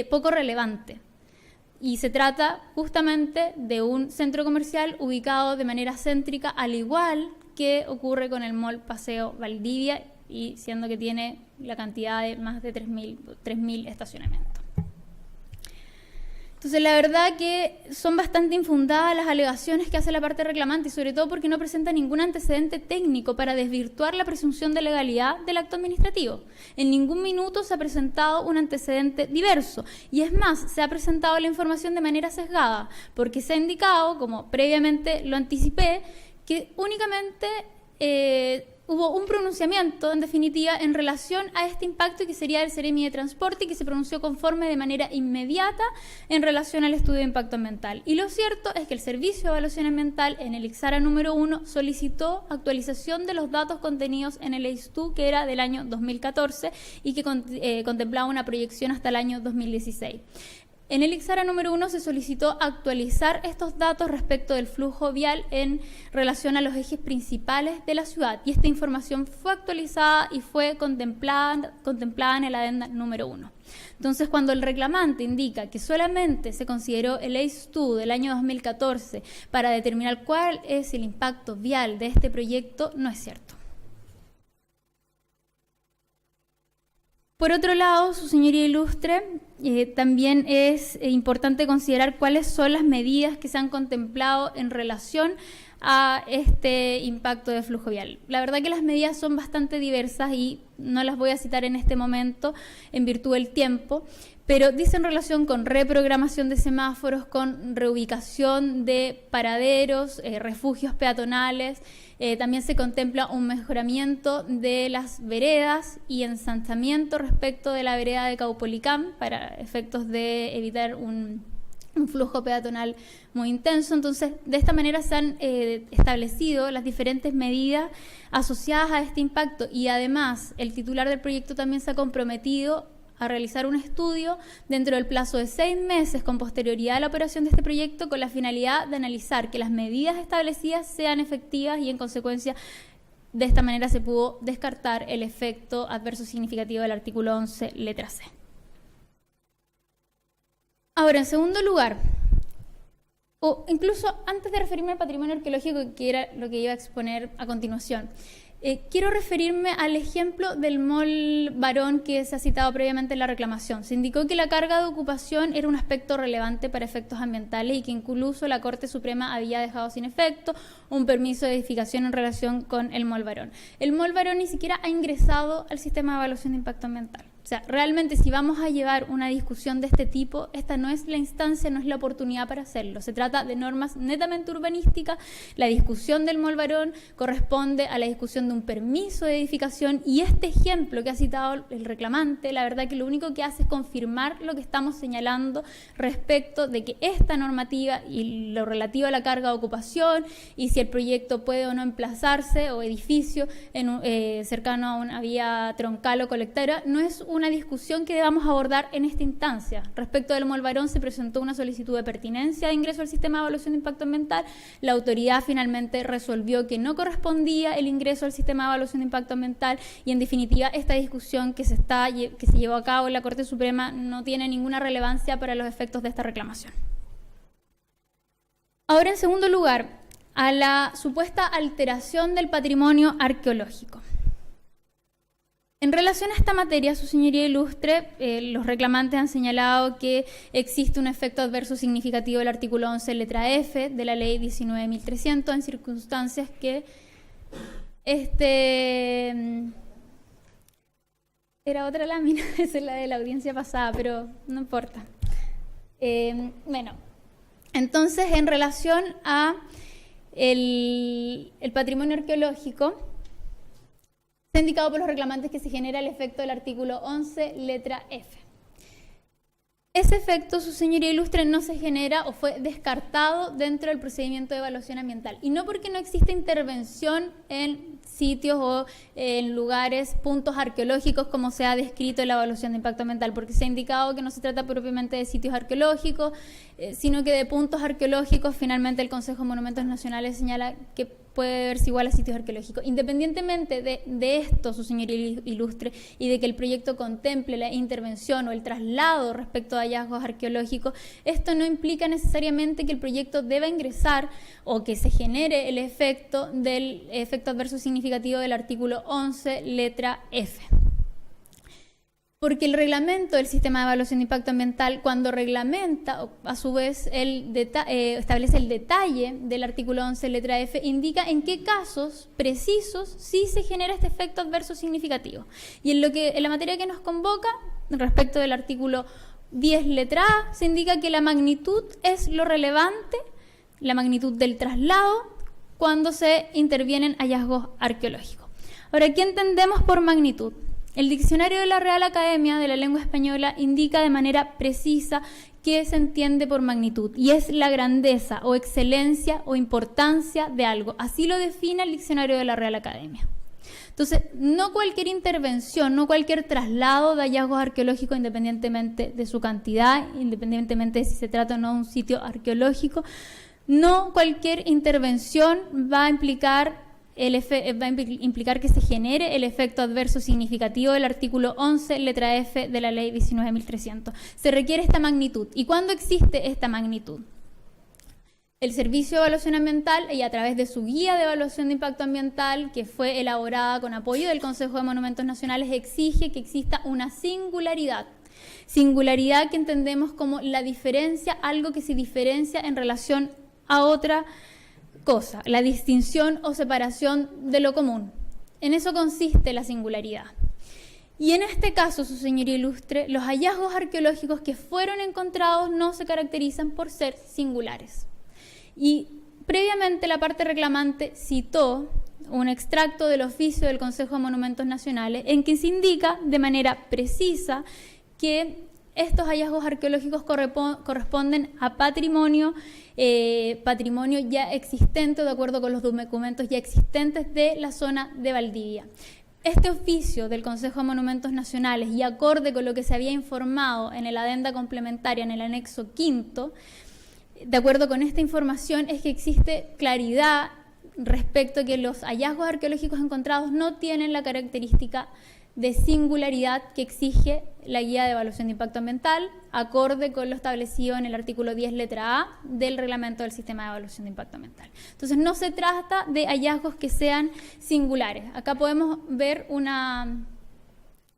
[SPEAKER 3] poco relevante. Y se trata justamente de un centro comercial ubicado de manera céntrica, al igual que ocurre con el Mall Paseo Valdivia, y siendo que tiene la cantidad de más de 3.000 estacionamientos. Entonces, la verdad que son bastante infundadas las alegaciones que hace la parte reclamante y sobre todo porque no presenta ningún antecedente técnico para desvirtuar la presunción de legalidad del acto administrativo. En ningún minuto se ha presentado un antecedente diverso y es más, se ha presentado la información de manera sesgada porque se ha indicado, como previamente lo anticipé, que únicamente hubo un pronunciamiento, en definitiva, en relación a este impacto que sería el Seremi de Transporte y que se pronunció conforme de manera inmediata en relación al estudio de impacto ambiental. Y lo cierto es que el Servicio de Evaluación Ambiental en el IXARA número 1 solicitó actualización de los datos contenidos en el EISTU, que era del año 2014 y que contemplaba una proyección hasta el año 2016. En el IXARA número 1 se solicitó actualizar estos datos respecto del flujo vial en relación a los ejes principales de la ciudad y esta información fue actualizada y fue contemplada en el adenda número 1. Entonces, cuando el reclamante indica que solamente se consideró el EISTU del año 2014 para determinar cuál es el impacto vial de este proyecto, no es cierto. Por otro lado, su señoría ilustre, también es importante considerar cuáles son las medidas que se han contemplado en relación a este impacto de flujo vial. La verdad que las medidas son bastante diversas y no las voy a citar en este momento en virtud del tiempo, pero dicen relación con reprogramación de semáforos, con reubicación de paraderos, refugios peatonales. También se contempla un mejoramiento de las veredas y ensanchamiento respecto de la vereda de Caupolicán para efectos de evitar un flujo peatonal muy intenso. Entonces, de esta manera se han establecido las diferentes medidas asociadas a este impacto y además el titular del proyecto también se ha comprometido a realizar un estudio dentro del plazo de 6 meses con posterioridad a la operación de este proyecto con la finalidad de analizar que las medidas establecidas sean efectivas y en consecuencia De esta manera se pudo descartar el efecto adverso significativo del artículo 11, letra C. Ahora, en segundo lugar, o incluso antes de referirme al patrimonio arqueológico, que era lo que iba a exponer a continuación, quiero referirme al ejemplo del Mall Barón que se ha citado previamente en la reclamación. Se indicó que la carga de ocupación era un aspecto relevante para efectos ambientales y que incluso la Corte Suprema había dejado sin efecto un permiso de edificación en relación con el Mall Barón. El Mall Barón ni siquiera ha ingresado al sistema de evaluación de impacto ambiental. O sea, realmente si vamos a llevar una discusión de este tipo, esta no es la instancia, no es la oportunidad para hacerlo. Se trata de normas netamente urbanísticas. La discusión del Mall Barón corresponde a la discusión de un permiso de edificación y este ejemplo que ha citado el reclamante, la verdad que lo único que hace es confirmar lo que estamos señalando respecto de que esta normativa y lo relativo a la carga de ocupación y si el proyecto puede o no emplazarse o edificio cercano a una vía troncal o colectora, no es una discusión que debamos abordar en esta instancia. Respecto del Mall Barón se presentó una solicitud de pertinencia de ingreso al sistema de evaluación de impacto ambiental. La autoridad finalmente resolvió que no correspondía el ingreso al sistema de evaluación de impacto ambiental y en definitiva esta discusión que se llevó a cabo en la Corte Suprema no tiene ninguna relevancia para los efectos de esta reclamación. Ahora, en segundo lugar, a la supuesta alteración del patrimonio arqueológico. En relación a esta materia, su señoría ilustre, los reclamantes han señalado que existe un efecto adverso significativo del artículo 11, letra F, de la ley 19.300, en circunstancias que era otra lámina, esa es la de la audiencia pasada, pero no importa. Bueno, entonces, en relación a el patrimonio arqueológico, se ha indicado por los reclamantes que se genera el efecto del artículo 11, letra F. Ese efecto, su señoría ilustre, no se genera o fue descartado dentro del procedimiento de evaluación ambiental. Y no porque no exista intervención en sitios o en lugares, puntos arqueológicos, como se ha descrito en la evaluación de impacto ambiental, porque se ha indicado que no se trata propiamente de sitios arqueológicos, sino que de puntos arqueológicos. Finalmente, el Consejo de Monumentos Nacionales señala que puede verse igual a sitios arqueológicos. Independientemente de esto, su señoría ilustre, y de que el proyecto contemple la intervención o el traslado respecto a hallazgos arqueológicos, esto no implica necesariamente que el proyecto deba ingresar o que se genere el efecto del efecto adverso significativo del artículo 11, letra F. Porque el reglamento del sistema de evaluación de impacto ambiental, cuando reglamenta, a su vez, establece el detalle del artículo 11, letra F, indica en qué casos precisos sí se genera este efecto adverso significativo. Y en la materia que nos convoca, respecto del artículo 10, letra A, se indica que la magnitud es lo relevante, la magnitud del traslado, cuando se intervienen hallazgos arqueológicos. Ahora, ¿qué entendemos por magnitud? El diccionario de la Real Academia de la Lengua Española indica de manera precisa qué se entiende por magnitud, y es la grandeza o excelencia o importancia de algo. Así lo define el diccionario de la Real Academia. Entonces, no cualquier intervención, no cualquier traslado de hallazgos arqueológicos, independientemente de su cantidad, independientemente de si se trata o no de un sitio arqueológico, no cualquier intervención va a implicar que se genere el efecto adverso significativo del artículo 11, letra F de la ley 19.300. Se requiere esta magnitud. ¿Y cuándo existe esta magnitud? El Servicio de Evaluación Ambiental, y a través de su guía de evaluación de impacto ambiental, que fue elaborada con apoyo del Consejo de Monumentos Nacionales, exige que exista una singularidad. Singularidad que entendemos como la diferencia, algo que se diferencia en relación a otra cosa, la distinción o separación de lo común. En eso consiste la singularidad. Y en este caso, su señoría ilustre, los hallazgos arqueológicos que fueron encontrados no se caracterizan por ser singulares. Y previamente la parte reclamante citó un extracto del oficio del Consejo de Monumentos Nacionales en que se indica de manera precisa que estos hallazgos arqueológicos corresponden a patrimonio ya existente, de acuerdo con los documentos ya existentes de la zona de Valdivia. Este oficio del Consejo de Monumentos Nacionales, y acorde con lo que se había informado en el adenda complementaria en el anexo quinto, de acuerdo con esta información es que existe claridad respecto a que los hallazgos arqueológicos encontrados no tienen la característica de singularidad que exige la guía de evaluación de impacto ambiental, acorde con lo establecido en el artículo 10, letra A, del reglamento del sistema de evaluación de impacto ambiental. Entonces, no se trata de hallazgos que sean singulares. Acá podemos ver una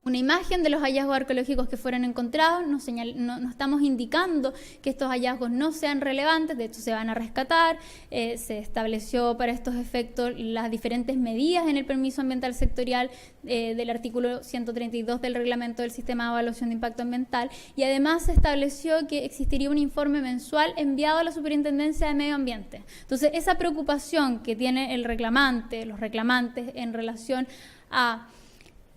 [SPEAKER 3] imagen de los hallazgos arqueológicos que fueron encontrados. No estamos indicando que estos hallazgos no sean relevantes, de hecho se van a rescatar. Se estableció para estos efectos las diferentes medidas en el permiso ambiental sectorial del artículo 132 del reglamento del sistema de evaluación de impacto ambiental, y además se estableció que existiría un informe mensual enviado a la Superintendencia de Medio Ambiente. Entonces, esa preocupación que tiene el reclamante, los reclamantes, en relación a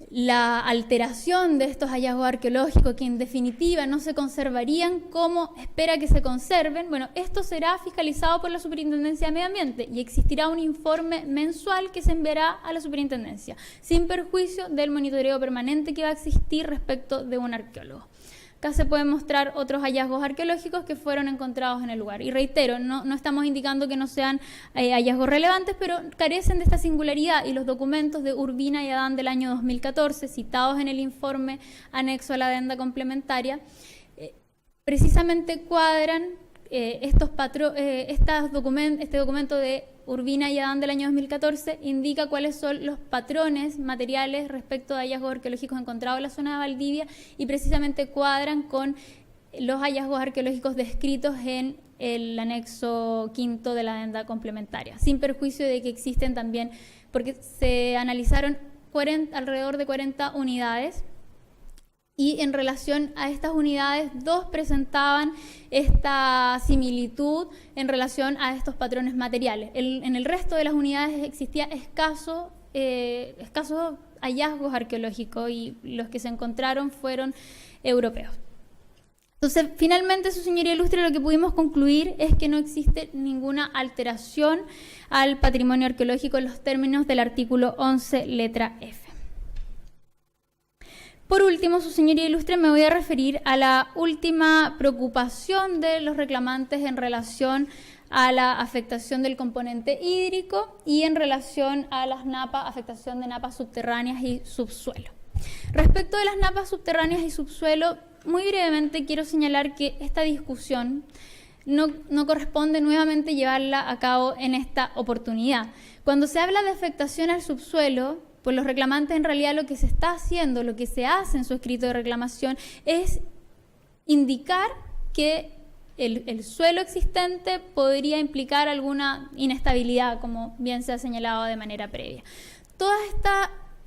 [SPEAKER 3] la alteración de estos hallazgos arqueológicos, que en definitiva no se conservarían como espera que se conserven, bueno, esto será fiscalizado por la Superintendencia de Medio Ambiente y existirá un informe mensual que se enviará a la Superintendencia, sin perjuicio del monitoreo permanente que va a existir respecto de un arqueólogo. Acá se pueden mostrar otros hallazgos arqueológicos que fueron encontrados en el lugar. Y reitero, no estamos indicando que no sean hallazgos relevantes, pero carecen de esta singularidad, y los documentos de Urbina y Adán del año 2014, citados en el informe anexo a la adenda complementaria, precisamente cuadran este documento de Urbina y Adán del año 2014 indica cuáles son los patrones materiales respecto de hallazgos arqueológicos encontrados en la zona de Valdivia, y precisamente cuadran con los hallazgos arqueológicos descritos en el anexo quinto de la adenda complementaria, sin perjuicio de que existen también, porque se analizaron alrededor de 40 unidades, y en relación a estas unidades, 2 presentaban esta similitud en relación a estos patrones materiales. En el resto de las unidades existía escasos hallazgos arqueológicos, y los que se encontraron fueron europeos. Entonces, finalmente, Su Señoría Ilustre, lo que pudimos concluir es que no existe ninguna alteración al patrimonio arqueológico en los términos del artículo 11, letra F. Por último, Su Señoría Ilustre, me voy a referir a la última preocupación de los reclamantes en relación a la afectación del componente hídrico y en relación a las napas, afectación de napas subterráneas y subsuelo. Respecto de las napas subterráneas y subsuelo, muy brevemente quiero señalar que esta discusión no corresponde nuevamente llevarla a cabo en esta oportunidad. Cuando se habla de afectación al subsuelo, pues los reclamantes, en realidad, lo que se está haciendo, lo que se hace en su escrito de reclamación es indicar que el suelo existente podría implicar alguna inestabilidad, como bien se ha señalado de manera previa. Todas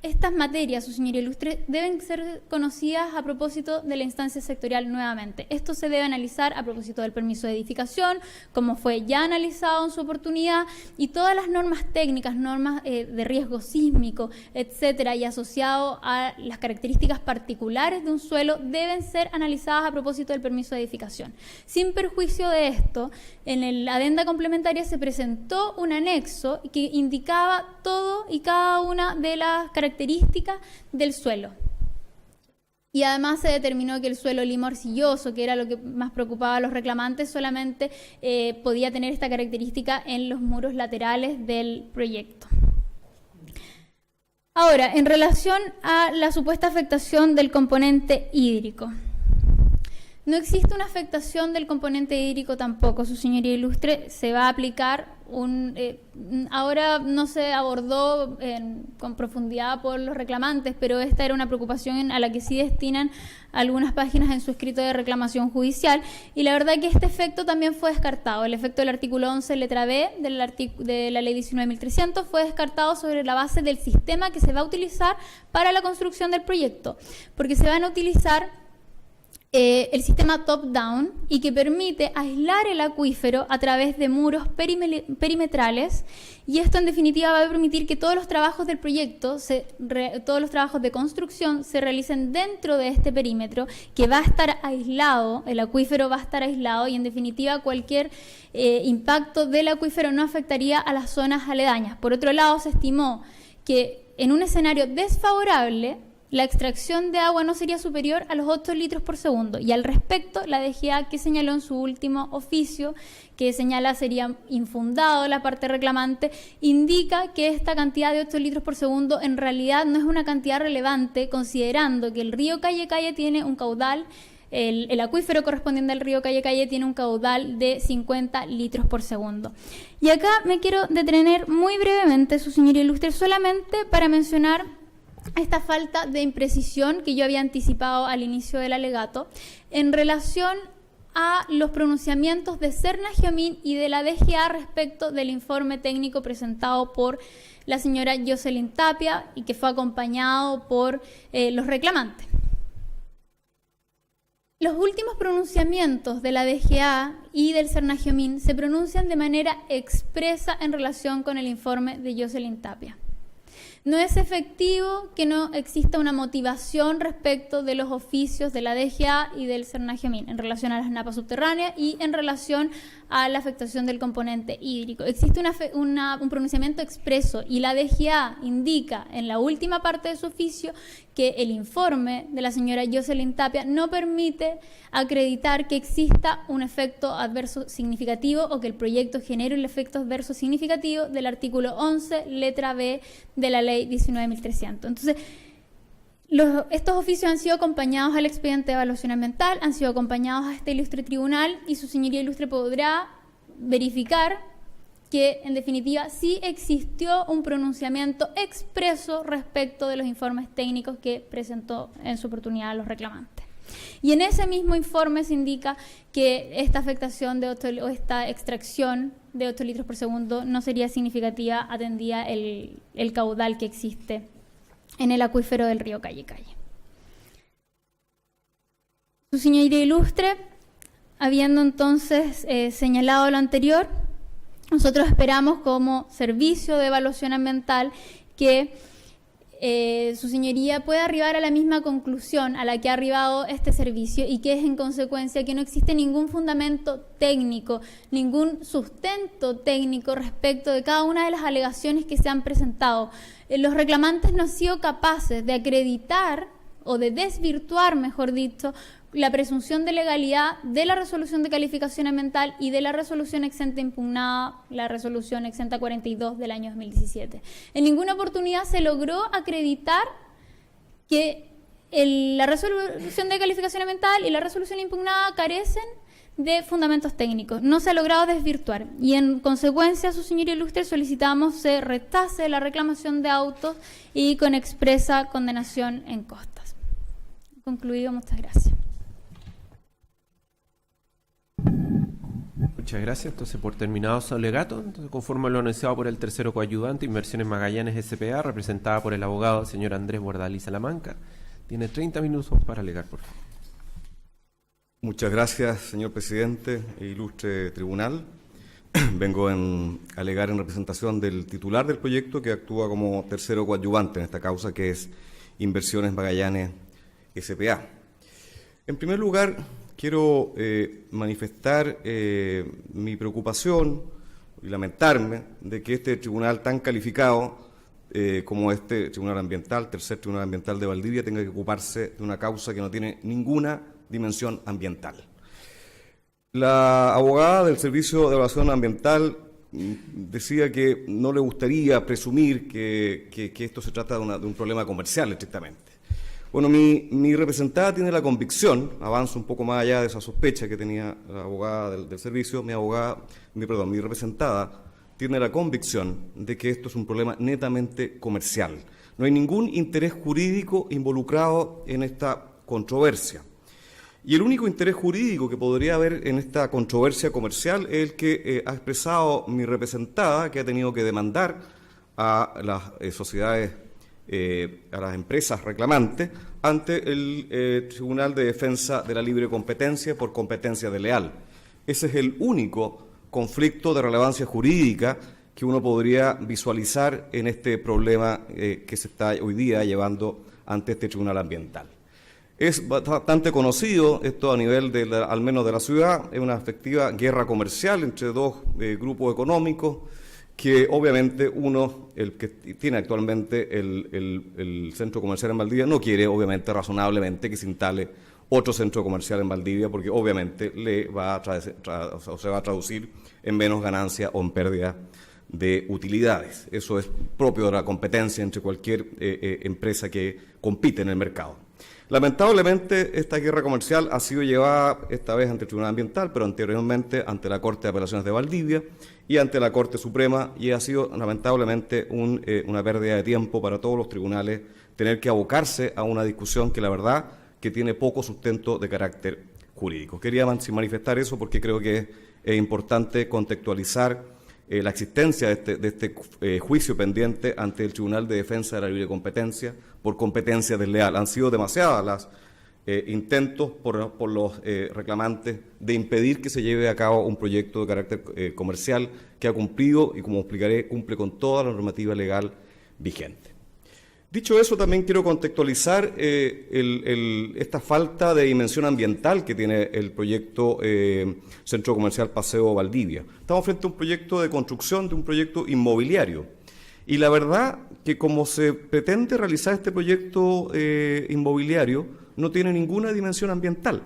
[SPEAKER 3] estas materias, Su Señoría Ilustre, deben ser conocidas a propósito de la instancia sectorial nuevamente. Esto se debe analizar a propósito del permiso de edificación, como fue ya analizado en su oportunidad, y todas las normas técnicas, normas de riesgo sísmico, etcétera, y asociado a las características particulares de un suelo, deben ser analizadas a propósito del permiso de edificación. Sin perjuicio de esto, en la adenda complementaria se presentó un anexo que indicaba todo y cada una de las características del suelo. Y además se determinó que el suelo limo arcilloso, que era lo que más preocupaba a los reclamantes, solamente podía tener esta característica en los muros laterales del proyecto. Ahora, en relación a la supuesta afectación del componente hídrico. No existe una afectación del componente hídrico tampoco, Su Señoría Ilustre. Se va a aplicar ahora no se abordó con profundidad por los reclamantes, pero esta era una preocupación a la que sí destinan algunas páginas en su escrito de reclamación judicial, y la verdad que este efecto también fue descartado. El efecto del artículo 11, letra B, de la ley 19.300 fue descartado sobre la base del sistema que se va a utilizar para la construcción del proyecto, porque se van a utilizar el sistema top-down, y que permite aislar el acuífero a través de muros perimetrales, y esto en definitiva va a permitir que todos los trabajos del proyecto, todos los trabajos de construcción se realicen dentro de este perímetro, que va a estar aislado, el acuífero va a estar aislado, y en definitiva cualquier impacto del acuífero no afectaría a las zonas aledañas. Por otro lado, se estimó que en un escenario desfavorable, la extracción de agua no sería superior a los 8 litros por segundo. Y al respecto, la DGA, que señaló en su último oficio, que señala sería infundado la parte reclamante, indica que esta cantidad de 8 litros por segundo en realidad no es una cantidad relevante, considerando que el río Calle Calle tiene un caudal, el acuífero correspondiente al río Calle Calle tiene un caudal de 50 litros por segundo. Y acá me quiero detener muy brevemente, su señoría ilustre, solamente para mencionar esta falta de imprecisión que yo había anticipado al inicio del alegato en relación a los pronunciamientos de Cernagiomín y de la DGA respecto del informe técnico presentado por la señora Jocelyn Tapia y que fue acompañado por los reclamantes. Los últimos pronunciamientos de la DGA y del Cernagiomín se pronuncian de manera expresa en relación con el informe de Jocelyn Tapia. No es efectivo que no exista una motivación respecto de los oficios de la DGA y del Cernagiomín en relación a las napas subterráneas y en relación a la afectación del componente hídrico. Existe un pronunciamiento expreso y la DGA indica en la última parte de su oficio que el informe de la señora Jocelyn Tapia no permite acreditar que exista un efecto adverso significativo o que el proyecto genere un efecto adverso significativo del artículo 11, letra B de la ley 19.300. Entonces, estos oficios han sido acompañados al expediente de evaluación ambiental, han sido acompañados a este ilustre tribunal y su señoría ilustre podrá verificar que, en definitiva, sí existió un pronunciamiento expreso respecto de los informes técnicos que presentó en su oportunidad a los reclamantes. Y en ese mismo informe se indica que esta afectación o esta extracción de 8 litros por segundo no sería significativa atendida el caudal que existe en el acuífero del río Calle Calle. Su señoría ilustre, habiendo entonces señalado lo anterior, nosotros esperamos como servicio de evaluación ambiental que su señoría pueda arribar a la misma conclusión a la que ha arribado este servicio y que es en consecuencia que no existe ningún fundamento técnico, ningún sustento técnico respecto de cada una de las alegaciones que se han presentado. Los reclamantes no han sido capaces de acreditar o de desvirtuar, mejor dicho, la presunción de legalidad de la resolución de calificación ambiental y de la resolución exenta impugnada, la resolución exenta 42 del año 2017. En ninguna oportunidad se logró acreditar que la resolución de calificación ambiental y la resolución impugnada carecen de fundamentos técnicos. No se ha logrado desvirtuar y en consecuencia, su señoría ilustre, solicitamos se retase la reclamación de autos y con expresa condenación en costas. Concluido, muchas gracias.
[SPEAKER 1] Muchas gracias. Entonces, por terminado su alegato, conforme a lo anunciado por el tercero coadyuvante, Inversiones Magallanes S.p.A., representada por el abogado señor Andrés Bordalí Salamanca, tiene 30 minutos para alegar, por favor.
[SPEAKER 4] Muchas gracias, señor presidente e ilustre tribunal. Vengo a alegar en representación del titular del proyecto que actúa como tercero coadyuvante en esta causa, que es Inversiones Magallanes S.p.A. En primer lugar, quiero manifestar mi preocupación y lamentarme de que este tribunal tan calificado como este Tribunal Ambiental, tercer Tribunal Ambiental de Valdivia, tenga que ocuparse de una causa que no tiene ninguna dimensión ambiental. La abogada del Servicio de Evaluación Ambiental decía que no le gustaría presumir que esto se trata de un problema comercial estrictamente. Bueno, mi representada tiene la convicción, avanzo un poco más allá de esa sospecha que tenía la abogada del servicio, mi representada tiene la convicción de que esto es un problema netamente comercial. No hay ningún interés jurídico involucrado en esta controversia. Y el único interés jurídico que podría haber en esta controversia comercial es el que ha expresado mi representada, que ha tenido que demandar a las sociedades, a las empresas reclamantes, ante el Tribunal de Defensa de la Libre Competencia por competencia desleal. Ese es el único conflicto de relevancia jurídica que uno podría visualizar en este problema que se está hoy día llevando ante este Tribunal Ambiental. Es bastante conocido esto a nivel, al menos de la ciudad, es una efectiva guerra comercial entre dos grupos económicos que obviamente el que tiene actualmente el centro comercial en Valdivia, no quiere obviamente razonablemente que se instale otro centro comercial en Valdivia, porque obviamente le va a se va a traducir en menos ganancia o en pérdida de utilidades. Eso es propio de la competencia entre cualquier empresa que compite en el mercado. Lamentablemente, esta guerra comercial ha sido llevada esta vez ante el Tribunal Ambiental, pero anteriormente ante la Corte de Apelaciones de Valdivia y ante la Corte Suprema, y ha sido lamentablemente una pérdida de tiempo para todos los tribunales tener que abocarse a una discusión que la verdad que tiene poco sustento de carácter jurídico. Quería manifestar eso porque creo que es importante contextualizar la existencia de este juicio pendiente ante el Tribunal de Defensa de la Libre Competencia por competencia desleal. Han sido demasiadas las intentos por los reclamantes de impedir que se lleve a cabo un proyecto de carácter comercial que ha cumplido y, como explicaré, cumple con toda la normativa legal vigente. Dicho eso, también quiero contextualizar esta falta de dimensión ambiental que tiene el proyecto Centro Comercial Paseo Valdivia. Estamos frente a un proyecto de construcción de un proyecto inmobiliario. Y la verdad que como se pretende realizar este proyecto inmobiliario, no tiene ninguna dimensión ambiental.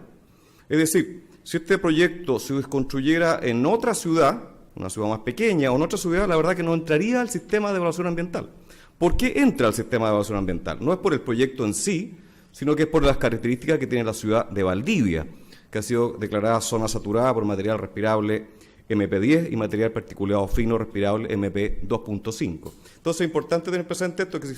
[SPEAKER 4] Es decir, si este proyecto se construyera en otra ciudad, una ciudad más pequeña o en otra ciudad, la verdad que no entraría al sistema de evaluación ambiental. ¿Por qué entra al sistema de evaluación ambiental? No es por el proyecto en sí, sino que es por las características que tiene la ciudad de Valdivia, que ha sido declarada zona saturada por material respirable MP10 y material particulado fino respirable MP2.5. Entonces es importante tener presente esto, que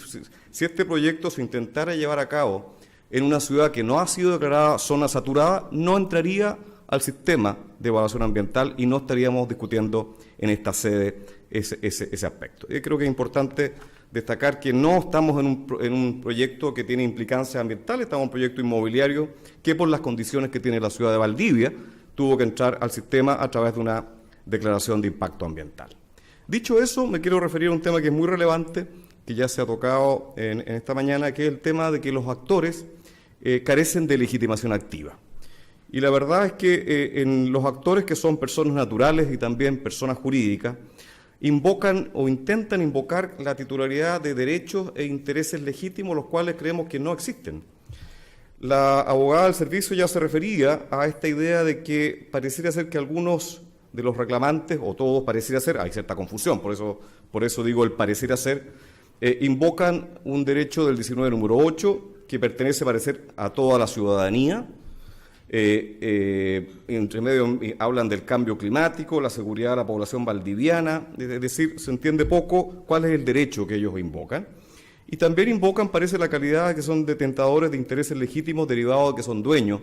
[SPEAKER 4] si este proyecto se intentara llevar a cabo en una ciudad que no ha sido declarada zona saturada, no entraría al sistema de evaluación ambiental y no estaríamos discutiendo en esta sede ese aspecto. Y creo que es importante destacar que no estamos en un proyecto que tiene implicancias ambientales, estamos en un proyecto inmobiliario que por las condiciones que tiene la ciudad de Valdivia tuvo que entrar al sistema a través de una declaración de impacto ambiental. Dicho eso, me quiero referir a un tema que es muy relevante, que ya se ha tocado en esta mañana, que es el tema de que los actores carecen de legitimación activa. Y la verdad es que en los actores que son personas naturales y también personas jurídicas, invocan o intentan invocar la titularidad de derechos e intereses legítimos, los cuales creemos que no existen. La abogada del servicio ya se refería a esta idea de que pareciera ser que algunos de los reclamantes, o todos pareciera ser, hay cierta confusión, por eso digo el pareciera ser, invocan un derecho del 19 número 8 que pertenece, parecer, a toda la ciudadanía. Entre medio hablan del cambio climático, la seguridad de la población valdiviana, es decir, se entiende poco cuál es el derecho que ellos invocan. Y también invocan, parece, la calidad de que son detentadores de intereses legítimos derivados de que son dueños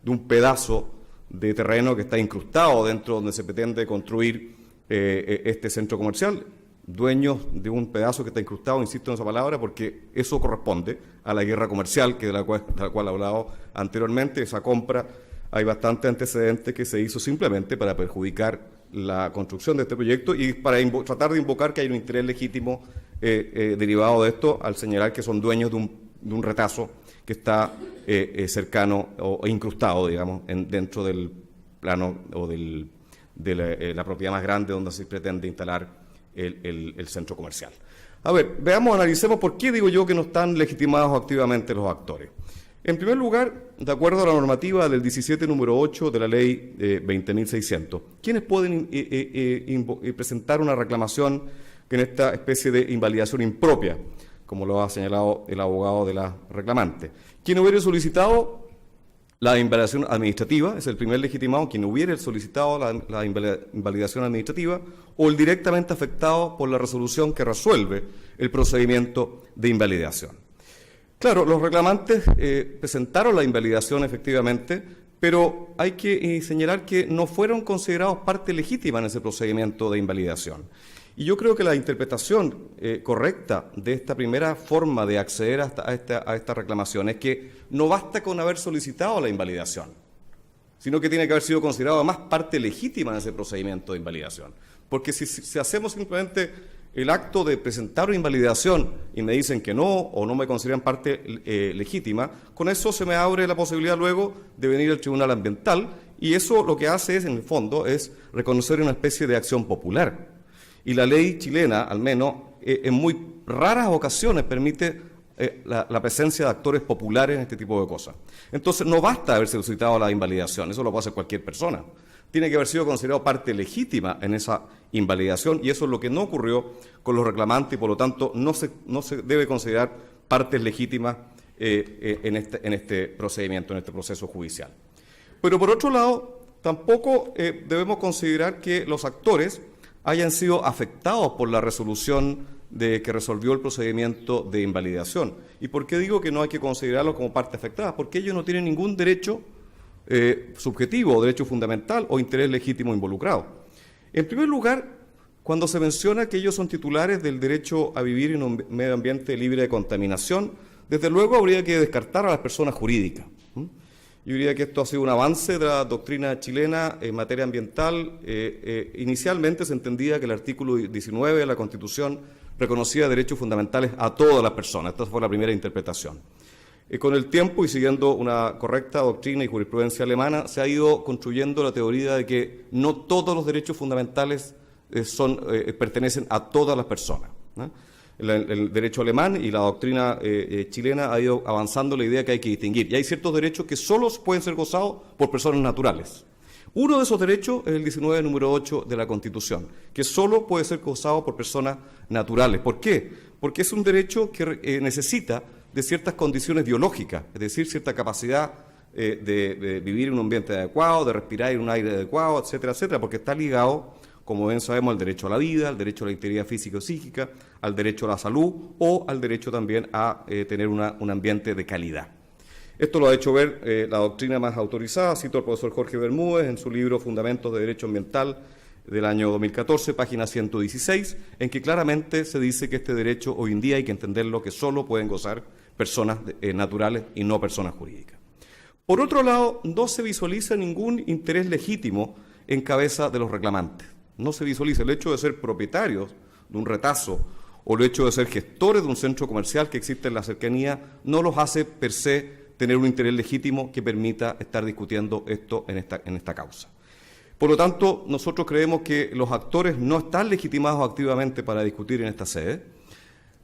[SPEAKER 4] de un pedazo de terreno que está incrustado dentro donde se pretende construir este centro comercial, dueños de un pedazo que está incrustado, insisto en esa palabra, porque eso corresponde a la guerra comercial de la cual he hablado anteriormente. Esa compra, hay bastante antecedentes que se hizo simplemente para perjudicar la construcción de este proyecto y para tratar de invocar que hay un interés legítimo derivado de esto, al señalar que son dueños de un retazo que está cercano o incrustado, digamos, dentro del plano o de la propiedad más grande donde se pretende instalar el centro comercial. A ver, analicemos por qué digo yo que no están legitimados activamente los actores. En primer lugar, de acuerdo a la normativa del 17 número 8 de la ley 20.600, ¿quiénes pueden presentar una reclamación en esta especie de invalidación impropia, como lo ha señalado el abogado de la reclamante? Quien hubiera solicitado la invalidación administrativa, es el primer legitimado, quien hubiera solicitado la invalidación administrativa, o el directamente afectado por la resolución que resuelve el procedimiento de invalidación. Claro, los reclamantes presentaron la invalidación efectivamente, pero hay que señalar que no fueron considerados parte legítima en ese procedimiento de invalidación. Y yo creo que la interpretación correcta de esta primera forma de acceder a esta reclamación es que no basta con haber solicitado la invalidación, sino que tiene que haber sido considerado además parte legítima en ese procedimiento de invalidación. Porque si hacemos simplemente el acto de presentar una invalidación y me dicen que no o no me consideran parte legítima, con eso se me abre la posibilidad luego de venir al Tribunal Ambiental, y eso lo que hace es, en el fondo, es reconocer una especie de acción popular. Y la ley chilena, al menos, en muy raras ocasiones permite la presencia de actores populares en este tipo de cosas. Entonces, no basta haberse solicitado la invalidación, eso lo puede hacer cualquier persona. Tiene que haber sido considerado parte legítima en esa invalidación, y eso es lo que no ocurrió con los reclamantes, y por lo tanto no se debe considerar partes legítimas en este procedimiento, en este proceso judicial. Pero por otro lado, tampoco debemos considerar que los actores hayan sido afectados por la resolución que resolvió el procedimiento de invalidación. ¿Y por qué digo que no hay que considerarlos como parte afectada? Porque ellos no tienen ningún derecho subjetivo, derecho fundamental o interés legítimo involucrado. En primer lugar, cuando se menciona que ellos son titulares del derecho a vivir en un medio ambiente libre de contaminación, desde luego habría que descartar a las personas jurídicas. Yo diría que esto ha sido un avance de la doctrina chilena en materia ambiental. Inicialmente se entendía que el artículo 19 de la Constitución reconocía derechos fundamentales a todas las personas. Esta fue la primera interpretación. Con el tiempo y siguiendo una correcta doctrina y jurisprudencia alemana, se ha ido construyendo la teoría de que no todos los derechos fundamentales pertenecen a todas las personas, ¿no? El derecho alemán y la doctrina chilena ha ido avanzando la idea que hay que distinguir. Y hay ciertos derechos que solo pueden ser gozados por personas naturales. Uno de esos derechos es el 19, número 8 de la Constitución, que solo puede ser gozado por personas naturales. ¿Por qué? Porque es un derecho que necesita de ciertas condiciones biológicas, es decir, cierta capacidad de vivir en un ambiente adecuado, de respirar en un aire adecuado, etcétera, etcétera, porque está ligado, como bien sabemos, al derecho a la vida, al derecho a la integridad física o psíquica, al derecho a la salud o al derecho también a tener un ambiente de calidad. Esto lo ha hecho ver la doctrina más autorizada, cito al profesor Jorge Bermúdez en su libro Fundamentos de Derecho Ambiental del año 2014, página 116, en que claramente se dice que este derecho hoy en día hay que entenderlo que solo pueden gozar personas naturales y no personas jurídicas. Por otro lado, no se visualiza ningún interés legítimo en cabeza de los reclamantes. No se visualiza el hecho de ser propietarios de un retazo o el hecho de ser gestores de un centro comercial que existe en la cercanía, no los hace per se tener un interés legítimo que permita estar discutiendo esto en esta causa. Por lo tanto, nosotros creemos que los actores no están legitimados activamente para discutir en esta sede.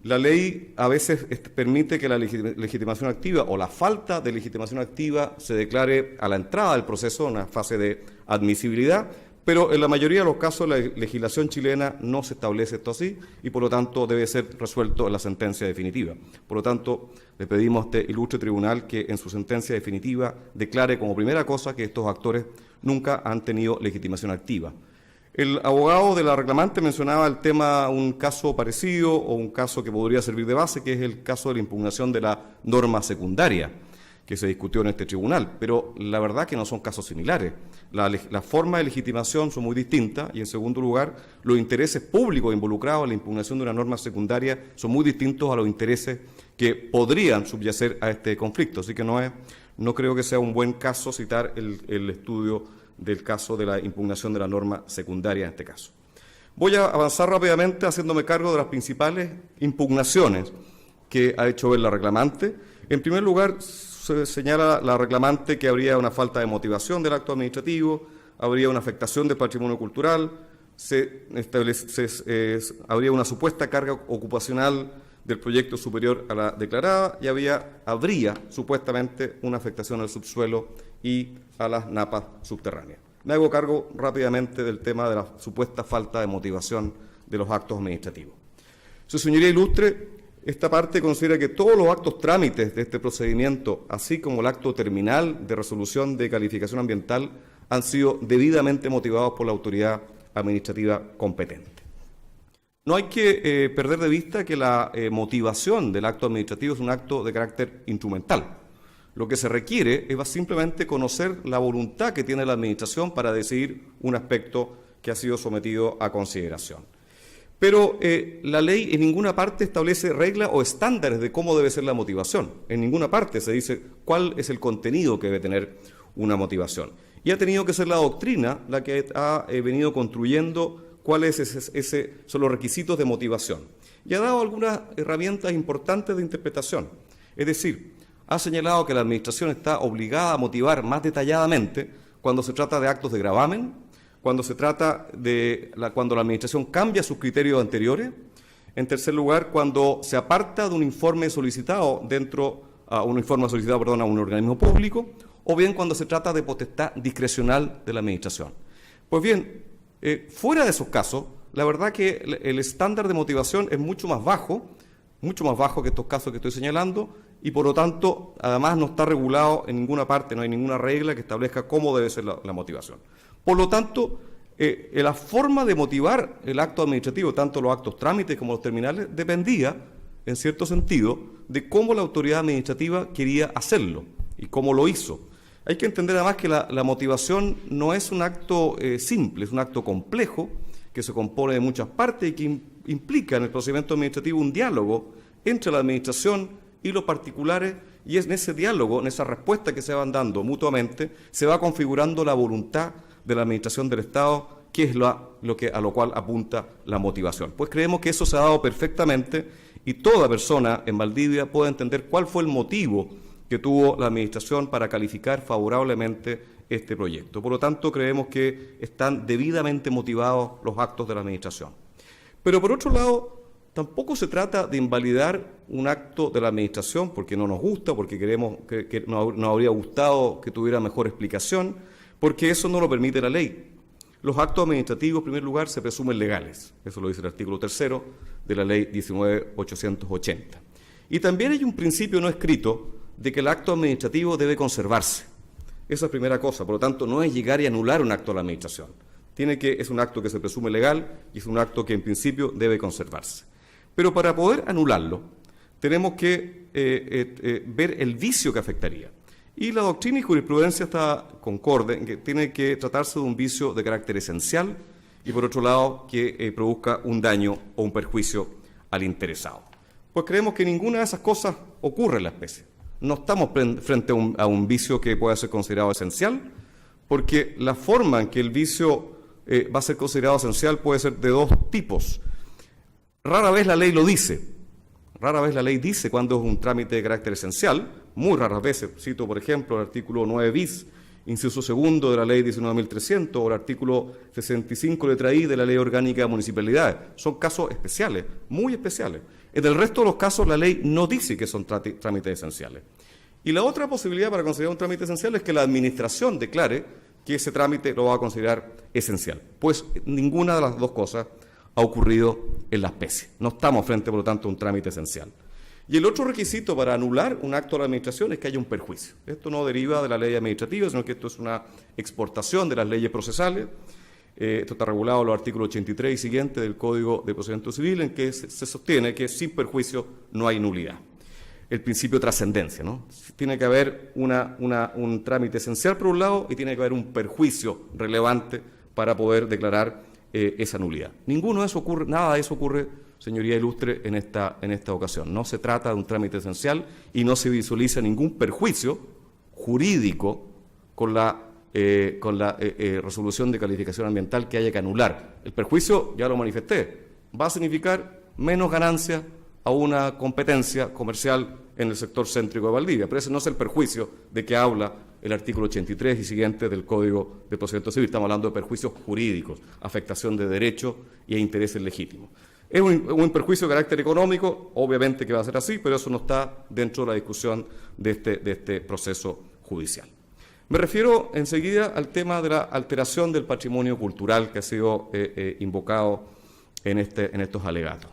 [SPEAKER 4] La ley a veces permite que la legitimación activa o la falta de legitimación activa se declare a la entrada del proceso, una fase de admisibilidad, pero en la mayoría de los casos la legislación chilena no se establece esto así y por lo tanto debe ser resuelto en la sentencia definitiva. Por lo tanto, le pedimos a este ilustre tribunal que en su sentencia definitiva declare como primera cosa que estos actores nunca han tenido legitimación activa. El abogado de la reclamante mencionaba el tema, un caso parecido o un caso que podría servir de base, que es el caso de la impugnación de la norma secundaria que se discutió en este tribunal, pero la verdad que no son casos similares. La forma de legitimación son muy distintas y, en segundo lugar, los intereses públicos involucrados en la impugnación de una norma secundaria son muy distintos a los intereses que podrían subyacer a este conflicto. Así que no creo que sea un buen caso citar el estudio del caso de la impugnación de la norma secundaria en este caso. Voy a avanzar rápidamente haciéndome cargo de las principales impugnaciones que ha hecho ver la reclamante. En primer lugar, se señala la reclamante que habría una falta de motivación del acto administrativo, habría una afectación del patrimonio cultural, habría una supuesta carga ocupacional del proyecto superior a la declarada y habría supuestamente una afectación al subsuelo y a las napas subterráneas. Me hago cargo rápidamente del tema de la supuesta falta de motivación de los actos administrativos. Su señoría ilustre, esta parte considera que todos los actos trámites de este procedimiento, así como el acto terminal de resolución de calificación ambiental, han sido debidamente motivados por la autoridad administrativa competente. No hay que perder de vista que la motivación del acto administrativo es un acto de carácter instrumental. Lo que se requiere es simplemente conocer la voluntad que tiene la Administración para decidir un aspecto que ha sido sometido a consideración. Pero la ley en ninguna parte establece reglas o estándares de cómo debe ser la motivación. En ninguna parte se dice cuál es el contenido que debe tener una motivación. Y ha tenido que ser la doctrina la que ha venido construyendo cuáles son los requisitos de motivación. Y ha dado algunas herramientas importantes de interpretación. Es decir, ha señalado que la Administración está obligada a motivar más detalladamente cuando se trata de actos de gravamen, cuando se trata de cuando la Administración cambia sus criterios anteriores. En tercer lugar, cuando se aparta de un informe solicitado a un organismo público, o bien cuando se trata de potestad discrecional de la Administración. Pues bien, fuera de esos casos, la verdad que el estándar de motivación es mucho más bajo que estos casos que estoy señalando, y por lo tanto, además no está regulado en ninguna parte, no hay ninguna regla que establezca cómo debe ser la motivación. Por lo tanto, la forma de motivar el acto administrativo, tanto los actos trámites como los terminales, dependía, en cierto sentido, de cómo la autoridad administrativa quería hacerlo y cómo lo hizo. Hay que entender además que la motivación no es un acto simple, es un acto complejo que se compone de muchas partes y que implica en el procedimiento administrativo un diálogo entre la administración y los particulares, y es en ese diálogo, en esa respuesta que se van dando mutuamente, se va configurando la voluntad de la Administración del Estado, que es a lo cual apunta la motivación. Pues creemos que eso se ha dado perfectamente y toda persona en Valdivia puede entender cuál fue el motivo que tuvo la Administración para calificar favorablemente este proyecto. Por lo tanto, creemos que están debidamente motivados los actos de la Administración. Pero por otro lado, tampoco se trata de invalidar un acto de la Administración porque no nos gusta, porque creemos que nos habría gustado que tuviera mejor explicación, porque eso no lo permite la ley. Los actos administrativos, en primer lugar, se presumen legales. Eso lo dice el artículo 3º de la Ley 19.880. Y también hay un principio no escrito de que el acto administrativo debe conservarse. Esa es primera cosa. Por lo tanto, no es llegar y anular un acto de la Administración. Es un acto que se presume legal y es un acto que, en principio, debe conservarse. Pero para poder anularlo, tenemos que ver el vicio que afectaría. Y la doctrina y jurisprudencia está concorde en que tiene que tratarse de un vicio de carácter esencial y, por otro lado, que produzca un daño o un perjuicio al interesado. Pues creemos que ninguna de esas cosas ocurre en la especie. No estamos frente a un vicio que pueda ser considerado esencial, porque la forma en que el vicio va a ser considerado esencial puede ser de dos tipos. Rara vez la ley lo dice. Rara vez la ley dice cuándo es un trámite de carácter esencial. Muy raras veces. Cito, por ejemplo, el artículo 9 bis, inciso segundo de la ley 19.300 o el artículo 65, letra I de la Ley Orgánica de Municipalidades. Son casos especiales, muy especiales. En el resto de los casos la ley no dice que son trámites esenciales. Y la otra posibilidad para considerar un trámite esencial es que la Administración declare que ese trámite lo va a considerar esencial. Pues ninguna de las dos cosas ha ocurrido en la especie. No estamos frente, por lo tanto, a un trámite esencial. Y el otro requisito para anular un acto de la Administración es que haya un perjuicio. Esto no deriva de la ley administrativa, sino que esto es una exportación de las leyes procesales. Esto está regulado en los artículos 83 y siguientes del Código de Procedimiento Civil, en que se sostiene que sin perjuicio no hay nulidad. El principio de trascendencia, ¿no? Tiene que haber un trámite esencial por un lado y tiene que haber un perjuicio relevante para poder declarar esa nulidad. Nada de eso ocurre, señoría ilustre, en esta ocasión. No se trata de un trámite esencial y no se visualiza ningún perjuicio jurídico con la resolución de calificación ambiental que haya que anular. El perjuicio, ya lo manifesté, va a significar menos ganancia a una competencia comercial en el sector céntrico de Valdivia, pero ese no es el perjuicio de que habla el artículo 83 y siguiente del Código de Procedimiento Civil. Estamos hablando de perjuicios jurídicos, afectación de derechos y de intereses legítimos. Es un perjuicio de carácter económico, obviamente que va a ser así, pero eso no está dentro de la discusión de este proceso judicial. Me refiero enseguida al tema de la alteración del patrimonio cultural que ha sido invocado en estos alegatos.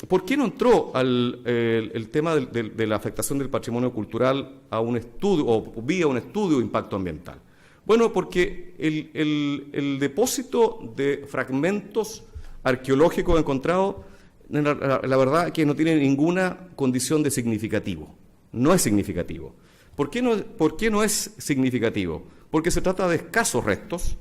[SPEAKER 4] ¿Por qué no entró el tema de la afectación del patrimonio cultural a un estudio o vía un estudio de impacto ambiental? Bueno, porque el depósito de fragmentos arqueológicos encontrados, la verdad que no tiene ninguna condición de significativo. No es significativo. ¿Por qué no es significativo? Porque se trata de escasos restos.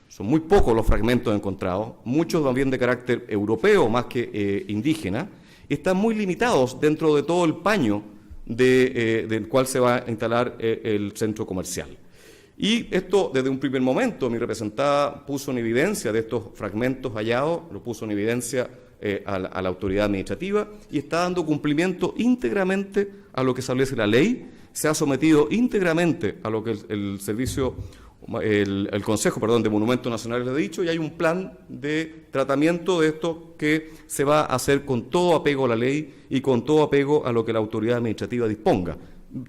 [SPEAKER 4] Son muy pocos los fragmentos encontrados, muchos también de carácter europeo más que indígena, y están muy limitados dentro de todo el paño del cual se va a instalar el centro comercial. Y esto, desde un primer momento, mi representada puso en evidencia de estos fragmentos hallados, lo puso en evidencia a la autoridad administrativa y está dando cumplimiento íntegramente a lo que establece la ley, se ha sometido íntegramente a lo que el servicio el Consejo de Monumentos Nacionales lo ha dicho, y hay un plan de tratamiento de esto que se va a hacer con todo apego a la ley y con todo apego a lo que la autoridad administrativa disponga.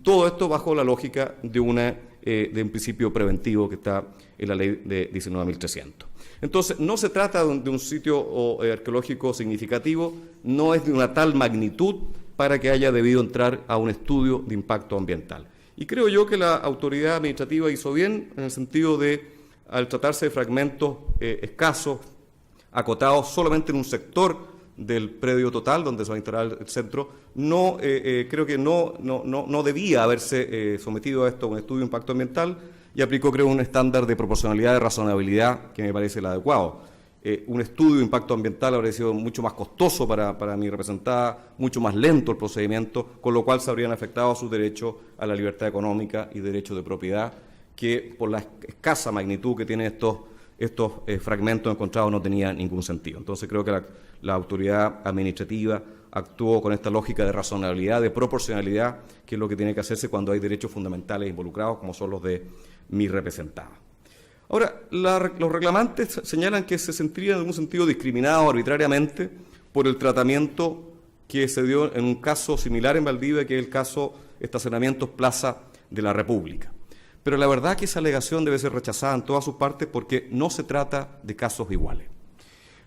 [SPEAKER 4] Todo esto bajo la lógica de un principio preventivo que está en la ley de 19.300. Entonces, no se trata de un sitio arqueológico significativo, no es de una tal magnitud para que haya debido entrar a un estudio de impacto ambiental. Y creo yo que la autoridad administrativa hizo bien en el sentido de, al tratarse de fragmentos escasos, acotados solamente en un sector del predio total donde se va a instalar el centro, creo que no debía haberse sometido a esto a un estudio de impacto ambiental, y aplicó, creo, un estándar de proporcionalidad y de razonabilidad que me parece el adecuado. Un estudio de impacto ambiental habría sido mucho más costoso para mi representada, mucho más lento el procedimiento, con lo cual se habrían afectado sus derechos a la libertad económica y derechos de propiedad, que por la escasa magnitud que tienen estos fragmentos encontrados no tenía ningún sentido. Entonces creo que la autoridad administrativa actuó con esta lógica de razonabilidad, de proporcionalidad, que es lo que tiene que hacerse cuando hay derechos fundamentales involucrados, como son los de mi representada. Ahora, los reclamantes señalan que se sentirían en algún sentido discriminados arbitrariamente por el tratamiento que se dio en un caso similar en Valdivia, que es el caso Estacionamientos Plaza de la República. Pero la verdad es que esa alegación debe ser rechazada en todas sus partes, porque no se trata de casos iguales.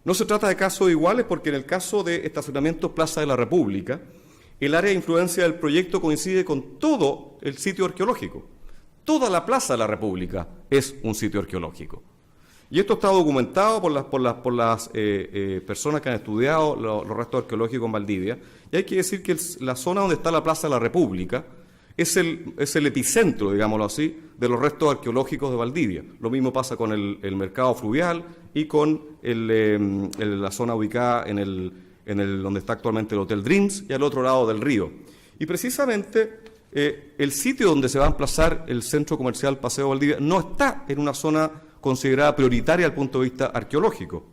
[SPEAKER 4] No se trata de casos iguales porque en el caso de Estacionamientos Plaza de la República, el área de influencia del proyecto coincide con todo el sitio arqueológico. Toda la Plaza de la República es un sitio arqueológico. Y esto está documentado por las personas que han estudiado los restos arqueológicos en Valdivia. Y hay que decir que la zona donde está la Plaza de la República es el epicentro, digámoslo así, de los restos arqueológicos de Valdivia. Lo mismo pasa con el mercado fluvial y con la zona ubicada donde está actualmente el Hotel Dreams y al otro lado del río. Y precisamente el sitio donde se va a emplazar el centro comercial Paseo Valdivia no está en una zona considerada prioritaria desde el punto de vista arqueológico.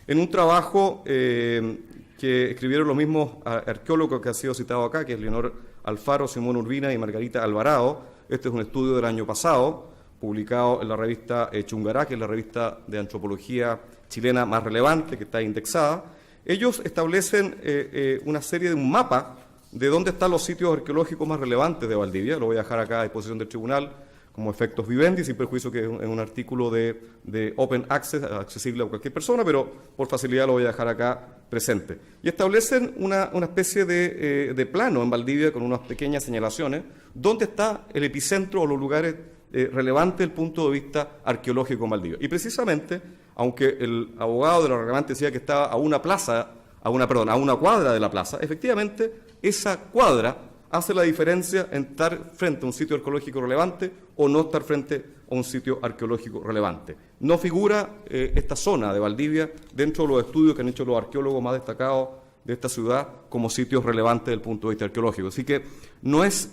[SPEAKER 4] En un trabajo que escribieron los mismos arqueólogos que ha sido citado acá, que es Leonor Alfaro, Simón Urbina y Margarita Alvarado, este es un estudio del año pasado, publicado en la revista Chungará, que es la revista de antropología chilena más relevante, que está indexada. Ellos establecen una serie de un mapa de dónde están los sitios arqueológicos más relevantes de Valdivia. Lo voy a dejar acá a disposición del tribunal como efectos vivendi, sin perjuicio que es un artículo de open access, accesible a cualquier persona, pero por facilidad lo voy a dejar acá presente. Y establecen una especie de plano en Valdivia con unas pequeñas señalaciones, dónde está el epicentro o los lugares relevantes desde el punto de vista arqueológico en Valdivia. Y precisamente, aunque el abogado de los reclamantes decía que estaba a una cuadra de la plaza, efectivamente, esa cuadra hace la diferencia en estar frente a un sitio arqueológico relevante o no estar frente a un sitio arqueológico relevante. No figura esta zona de Valdivia dentro de los estudios que han hecho los arqueólogos más destacados de esta ciudad como sitios relevantes desde el punto de vista arqueológico. Así que no es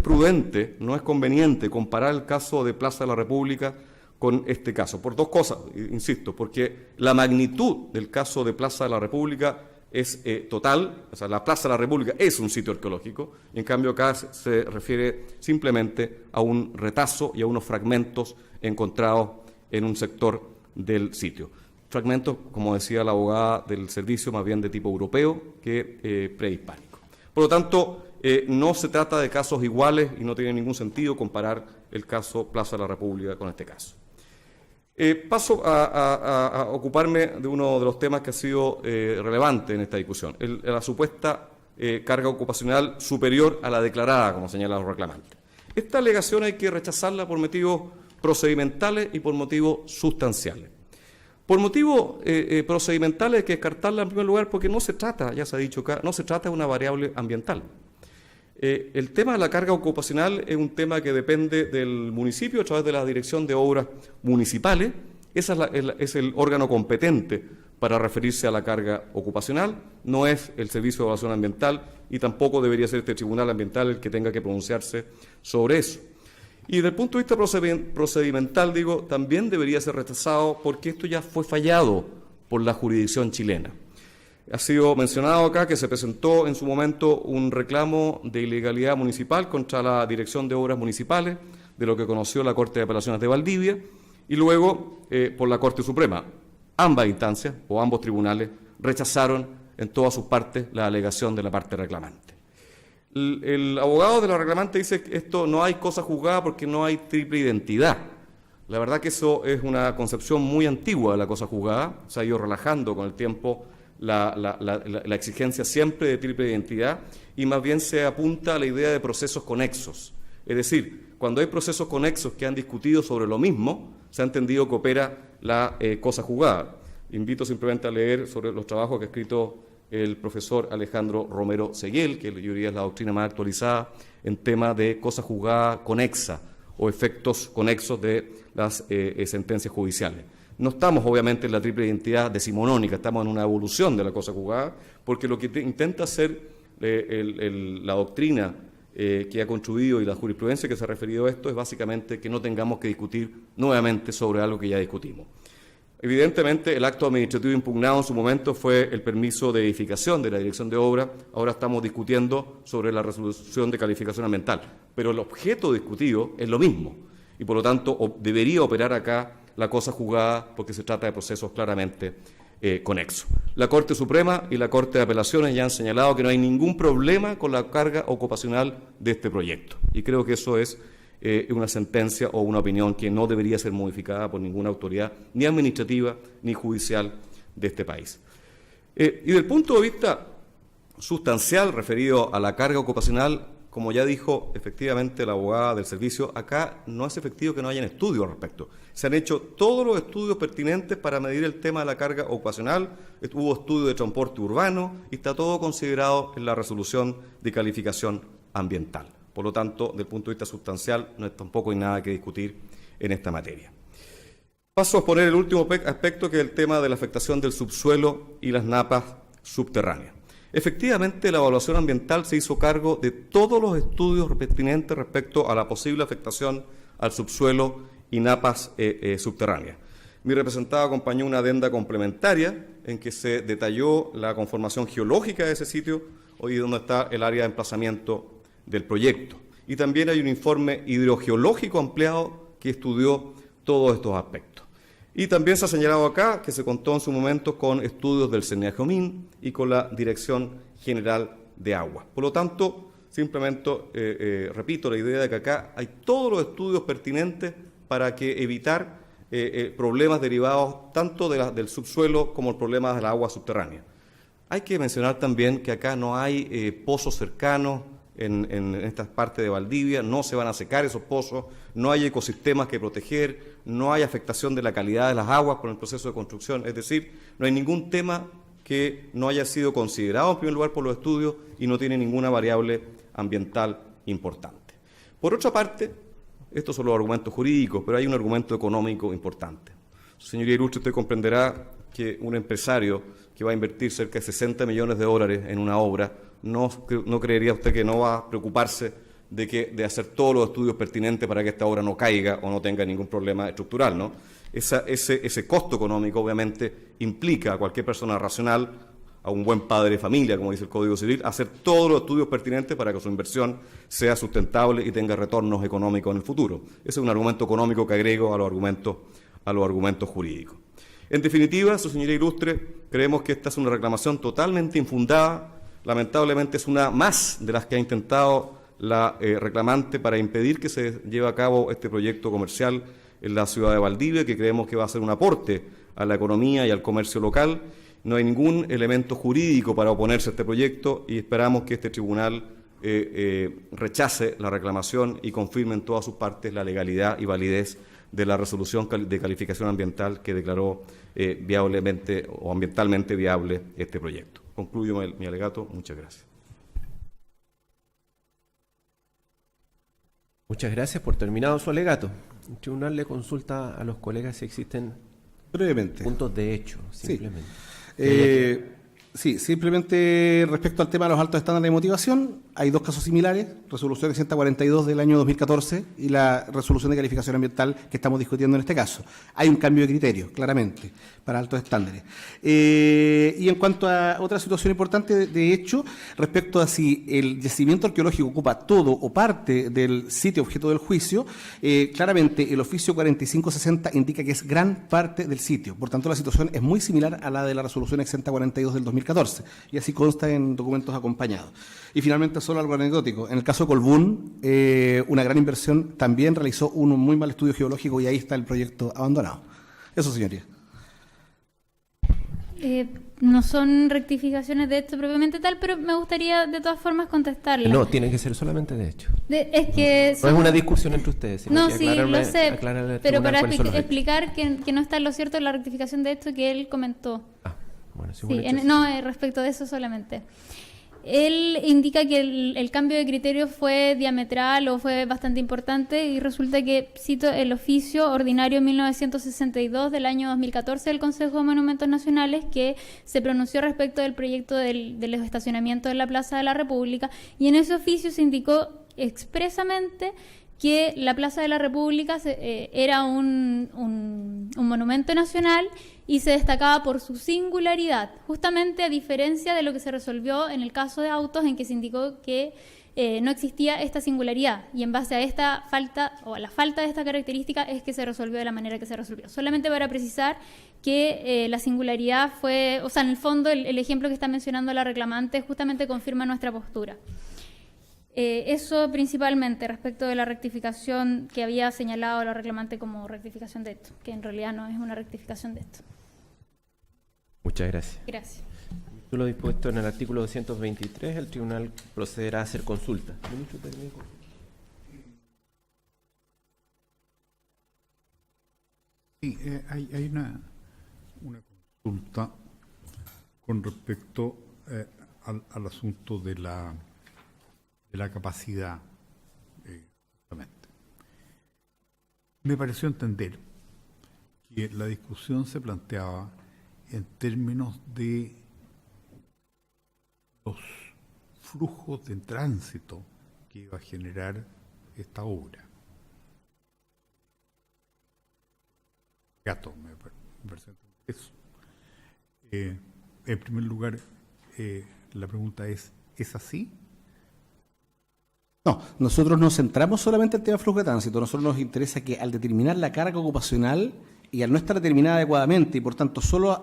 [SPEAKER 4] prudente, no es conveniente comparar el caso de Plaza de la República con este caso, por dos cosas, insisto, porque la magnitud del caso de Plaza de la República es total, o sea, la Plaza de la República es un sitio arqueológico, y en cambio acá se refiere simplemente a un retazo y a unos fragmentos encontrados en un sector del sitio. Fragmentos, como decía la abogada del servicio, más bien de tipo europeo que prehispánico. Por lo tanto, no se trata de casos iguales y no tiene ningún sentido comparar el caso Plaza de la República con este caso. Paso a ocuparme de uno de los temas que ha sido relevante en esta discusión, la supuesta carga ocupacional superior a la declarada, como señalan los reclamantes. Esta alegación hay que rechazarla por motivos procedimentales y por motivos sustanciales. Por motivos procedimentales hay que descartarla en primer lugar porque no se trata, ya se ha dicho acá, no se trata de una variable ambiental. El tema de la carga ocupacional es un tema que depende del municipio a través de la Dirección de Obras Municipales. Esa es el órgano competente para referirse a la carga ocupacional, no es el Servicio de Evaluación Ambiental y tampoco debería ser este Tribunal Ambiental el que tenga que pronunciarse sobre eso. Y desde el punto de vista procedimental, también debería ser rechazado porque esto ya fue fallado por la jurisdicción chilena. Ha sido mencionado acá que se presentó en su momento un reclamo de ilegalidad municipal contra la Dirección de Obras Municipales, de lo que conoció la Corte de Apelaciones de Valdivia y luego por la Corte Suprema. Ambas instancias o ambos tribunales rechazaron en todas sus partes la alegación de la parte reclamante. El abogado de la reclamante dice que esto no hay cosa juzgada porque no hay triple identidad. La verdad que eso es una concepción muy antigua de la cosa juzgada. Se ha ido relajando con el tiempo la exigencia siempre de triple identidad y más bien se apunta a la idea de procesos conexos. Es decir, cuando hay procesos conexos que han discutido sobre lo mismo, se ha entendido que opera la cosa juzgada. Invito simplemente a leer sobre los trabajos que ha escrito el profesor Alejandro Romero Seguel, que yo diría es la doctrina más actualizada en tema de cosa juzgada conexa o efectos conexos de las sentencias judiciales. No estamos, obviamente, en la triple identidad decimonónica, estamos en una evolución de la cosa juzgada, porque lo que intenta hacer la doctrina que ha construido y la jurisprudencia que se ha referido a esto es básicamente que no tengamos que discutir nuevamente sobre algo que ya discutimos. Evidentemente, el acto administrativo impugnado en su momento fue el permiso de edificación de la dirección de obra. Ahora estamos discutiendo sobre la resolución de calificación ambiental, pero el objeto discutido es lo mismo y, por lo tanto, debería operar acá la cosa juzgada porque se trata de procesos claramente conexos. La Corte Suprema y la Corte de Apelaciones ya han señalado que no hay ningún problema con la carga ocupacional de este proyecto y creo que eso es una sentencia o una opinión que no debería ser modificada por ninguna autoridad, ni administrativa ni judicial de este país. Y desde el punto de vista sustancial referido a la carga ocupacional, como ya dijo efectivamente la abogada del servicio, acá no es efectivo que no hayan estudios al respecto. Se han hecho todos los estudios pertinentes para medir el tema de la carga ocupacional, hubo estudio de transporte urbano y está todo considerado en la resolución de calificación ambiental. Por lo tanto, desde el punto de vista sustancial, tampoco hay nada que discutir en esta materia. Paso a exponer el último aspecto, que es el tema de la afectación del subsuelo y las napas subterráneas. Efectivamente, la evaluación ambiental se hizo cargo de todos los estudios pertinentes respecto a la posible afectación al subsuelo y napas subterráneas. Mi representado acompañó una adenda complementaria en que se detalló la conformación geológica de ese sitio, hoy donde está el área de emplazamiento del proyecto. Y también hay un informe hidrogeológico ampliado que estudió todos estos aspectos. Y también se ha señalado acá que se contó en su momento con estudios del CNEAJOMIN y con la Dirección General de Agua. Por lo tanto, simplemente repito la idea de que acá hay todos los estudios pertinentes para que evitar problemas derivados tanto del subsuelo como el problema de la agua subterránea. Hay que mencionar también que acá no hay pozos cercanos en estas partes de Valdivia, no se van a secar esos pozos, no hay ecosistemas que proteger, no hay afectación de la calidad de las aguas por el proceso de construcción, es decir, no hay ningún tema que no haya sido considerado en primer lugar por los estudios y no tiene ninguna variable ambiental importante. Por otra parte, estos son los argumentos jurídicos, pero hay un argumento económico importante. Señoría ilustre, usted comprenderá que un empresario que va a invertir cerca de 60 millones de dólares en una obra, no creería usted que no va a preocuparse de hacer todos los estudios pertinentes para que esta obra no caiga o no tenga ningún problema estructural, ¿no? Ese costo económico obviamente implica a cualquier persona racional, a un buen padre de familia, como dice el Código Civil, hacer todos los estudios pertinentes para que su inversión sea sustentable y tenga retornos económicos en el futuro. Ese es un argumento económico que agrego a los argumentos jurídicos. En definitiva, su señoría ilustre, creemos que esta es una reclamación totalmente infundada. Lamentablemente es una más de las que ha intentado la reclamante para impedir que se lleve a cabo este proyecto comercial en la ciudad de Valdivia, que creemos que va a ser un aporte a la economía y al comercio local. No hay ningún elemento jurídico para oponerse a este proyecto y esperamos que este tribunal rechace la reclamación y confirme en todas sus partes la legalidad y validez de la resolución de calificación ambiental que declaró viablemente o ambientalmente viable este proyecto. Concluyo mi alegato. Muchas gracias.
[SPEAKER 1] Muchas gracias por terminado su alegato. El tribunal le consulta a los colegas si existen
[SPEAKER 2] brevemente
[SPEAKER 1] puntos de hecho, simplemente.
[SPEAKER 2] Sí, simplemente respecto al tema de los altos estándares de motivación, hay dos casos similares, resolución 642 del año 2014 y la resolución de calificación ambiental que estamos discutiendo en este caso. Hay un cambio de criterio, claramente, para altos estándares. Y en cuanto a otra situación importante, de hecho, respecto a si el yacimiento arqueológico ocupa todo o parte del sitio objeto del juicio, claramente el oficio 4560 indica que es gran parte del sitio. Por tanto, la situación es muy similar a la de la resolución 642 del 2014, y así consta en documentos acompañados. Y finalmente, solo algo anecdótico. En el caso de Colbún, una gran inversión también realizó un muy mal estudio geológico y ahí está el proyecto abandonado. Eso, señoría.
[SPEAKER 3] No son rectificaciones de hecho propiamente tal, pero me gustaría de todas formas contestarle.
[SPEAKER 1] No, tiene que ser solamente de hecho.
[SPEAKER 3] Es que
[SPEAKER 1] No es una discusión entre ustedes. Sino
[SPEAKER 3] no,
[SPEAKER 1] que
[SPEAKER 3] sí, lo sé,
[SPEAKER 1] aclararle al
[SPEAKER 3] pero
[SPEAKER 1] tribunal
[SPEAKER 3] para
[SPEAKER 1] cuáles son los hechos.
[SPEAKER 3] explicar que no está en lo cierto la rectificación de esto que él comentó.
[SPEAKER 1] Bueno, si
[SPEAKER 3] Sí,
[SPEAKER 1] hubo un hecho,
[SPEAKER 3] no, respecto de eso solamente. Él indica que el cambio de criterio fue diametral o fue bastante importante y resulta que, cito el oficio ordinario 1962 del año 2014 del Consejo de Monumentos Nacionales que se pronunció respecto del proyecto del estacionamiento de la Plaza de la República, y en ese oficio se indicó expresamente que la Plaza de la República era un monumento nacional y se destacaba por su singularidad, justamente a diferencia de lo que se resolvió en el caso de Autos, en que se indicó que no existía esta singularidad, y en base a esta falta, o a la falta de esta característica, es que se resolvió de la manera que se resolvió. Solamente para precisar que la singularidad fue, o sea, en el fondo el ejemplo que está mencionando la reclamante justamente confirma nuestra postura. Eso principalmente respecto de la rectificación que había señalado la reclamante como rectificación de esto, que en realidad no es una rectificación de esto.
[SPEAKER 1] Muchas gracias.
[SPEAKER 3] Gracias.
[SPEAKER 1] Tú lo dispuesto en el artículo 223, el tribunal procederá a hacer consulta. Ministro técnico.
[SPEAKER 6] Sí, hay una consulta con respecto al asunto de la capacidad, justamente. Me pareció entender que la discusión se planteaba en términos de los flujos de tránsito que iba a generar esta obra. Gato, me parece eso. En primer lugar, la pregunta ¿es así?
[SPEAKER 2] No, nosotros nos centramos solamente en el tema de flujo de tránsito. A nosotros nos interesa que al determinar la carga ocupacional y al no estar determinada adecuadamente y por tanto solo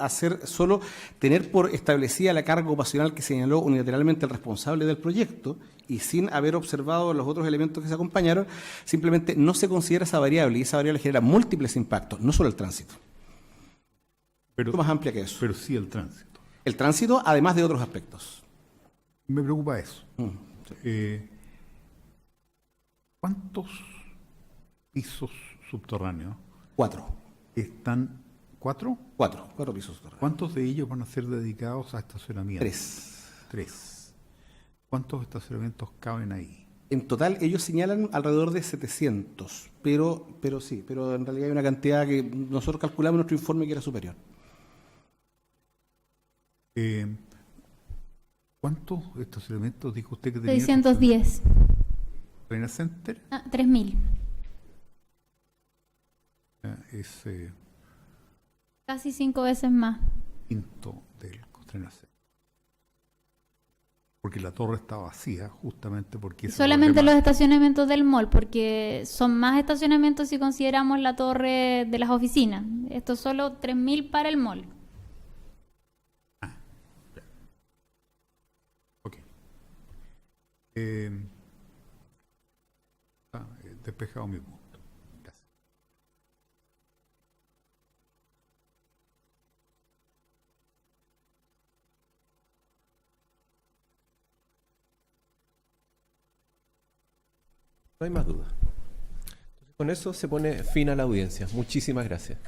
[SPEAKER 2] tener por establecida la carga ocupacional que señaló unilateralmente el responsable del proyecto y sin haber observado los otros elementos que se acompañaron, simplemente no se considera esa variable, y esa variable genera múltiples impactos, no solo el tránsito.
[SPEAKER 6] Pero,
[SPEAKER 2] más amplia que eso.
[SPEAKER 6] Pero sí el tránsito.
[SPEAKER 2] El tránsito, además de otros aspectos.
[SPEAKER 6] Me preocupa eso.
[SPEAKER 2] Sí.
[SPEAKER 6] ¿Cuántos pisos subterráneos?
[SPEAKER 2] 4.
[SPEAKER 6] ¿Están 4?
[SPEAKER 2] 4 pisos subterráneos.
[SPEAKER 6] ¿Cuántos de ellos van a ser dedicados a estacionamiento?
[SPEAKER 2] 3.
[SPEAKER 6] ¿Cuántos estacionamientos caben ahí?
[SPEAKER 2] En total, ellos señalan alrededor de 700, pero en realidad hay una cantidad que nosotros calculamos en nuestro informe que era superior.
[SPEAKER 6] ¿Cuántos estacionamientos dijo usted que tenía?
[SPEAKER 3] 610.
[SPEAKER 6] ¿Reina Center?
[SPEAKER 3] 3.000.
[SPEAKER 6] Es
[SPEAKER 3] Casi 5 veces más.
[SPEAKER 6] quinto del Costanera Center. Porque la torre está vacía, justamente porque...
[SPEAKER 3] Solamente los estacionamientos del mall, porque son más estacionamientos si consideramos la torre de las oficinas. Esto es solo 3.000 para el mall.
[SPEAKER 6] Ok. Despejado mi punto. Gracias.
[SPEAKER 1] No hay más dudas. Entonces, con eso se pone fin a la audiencia. Muchísimas gracias.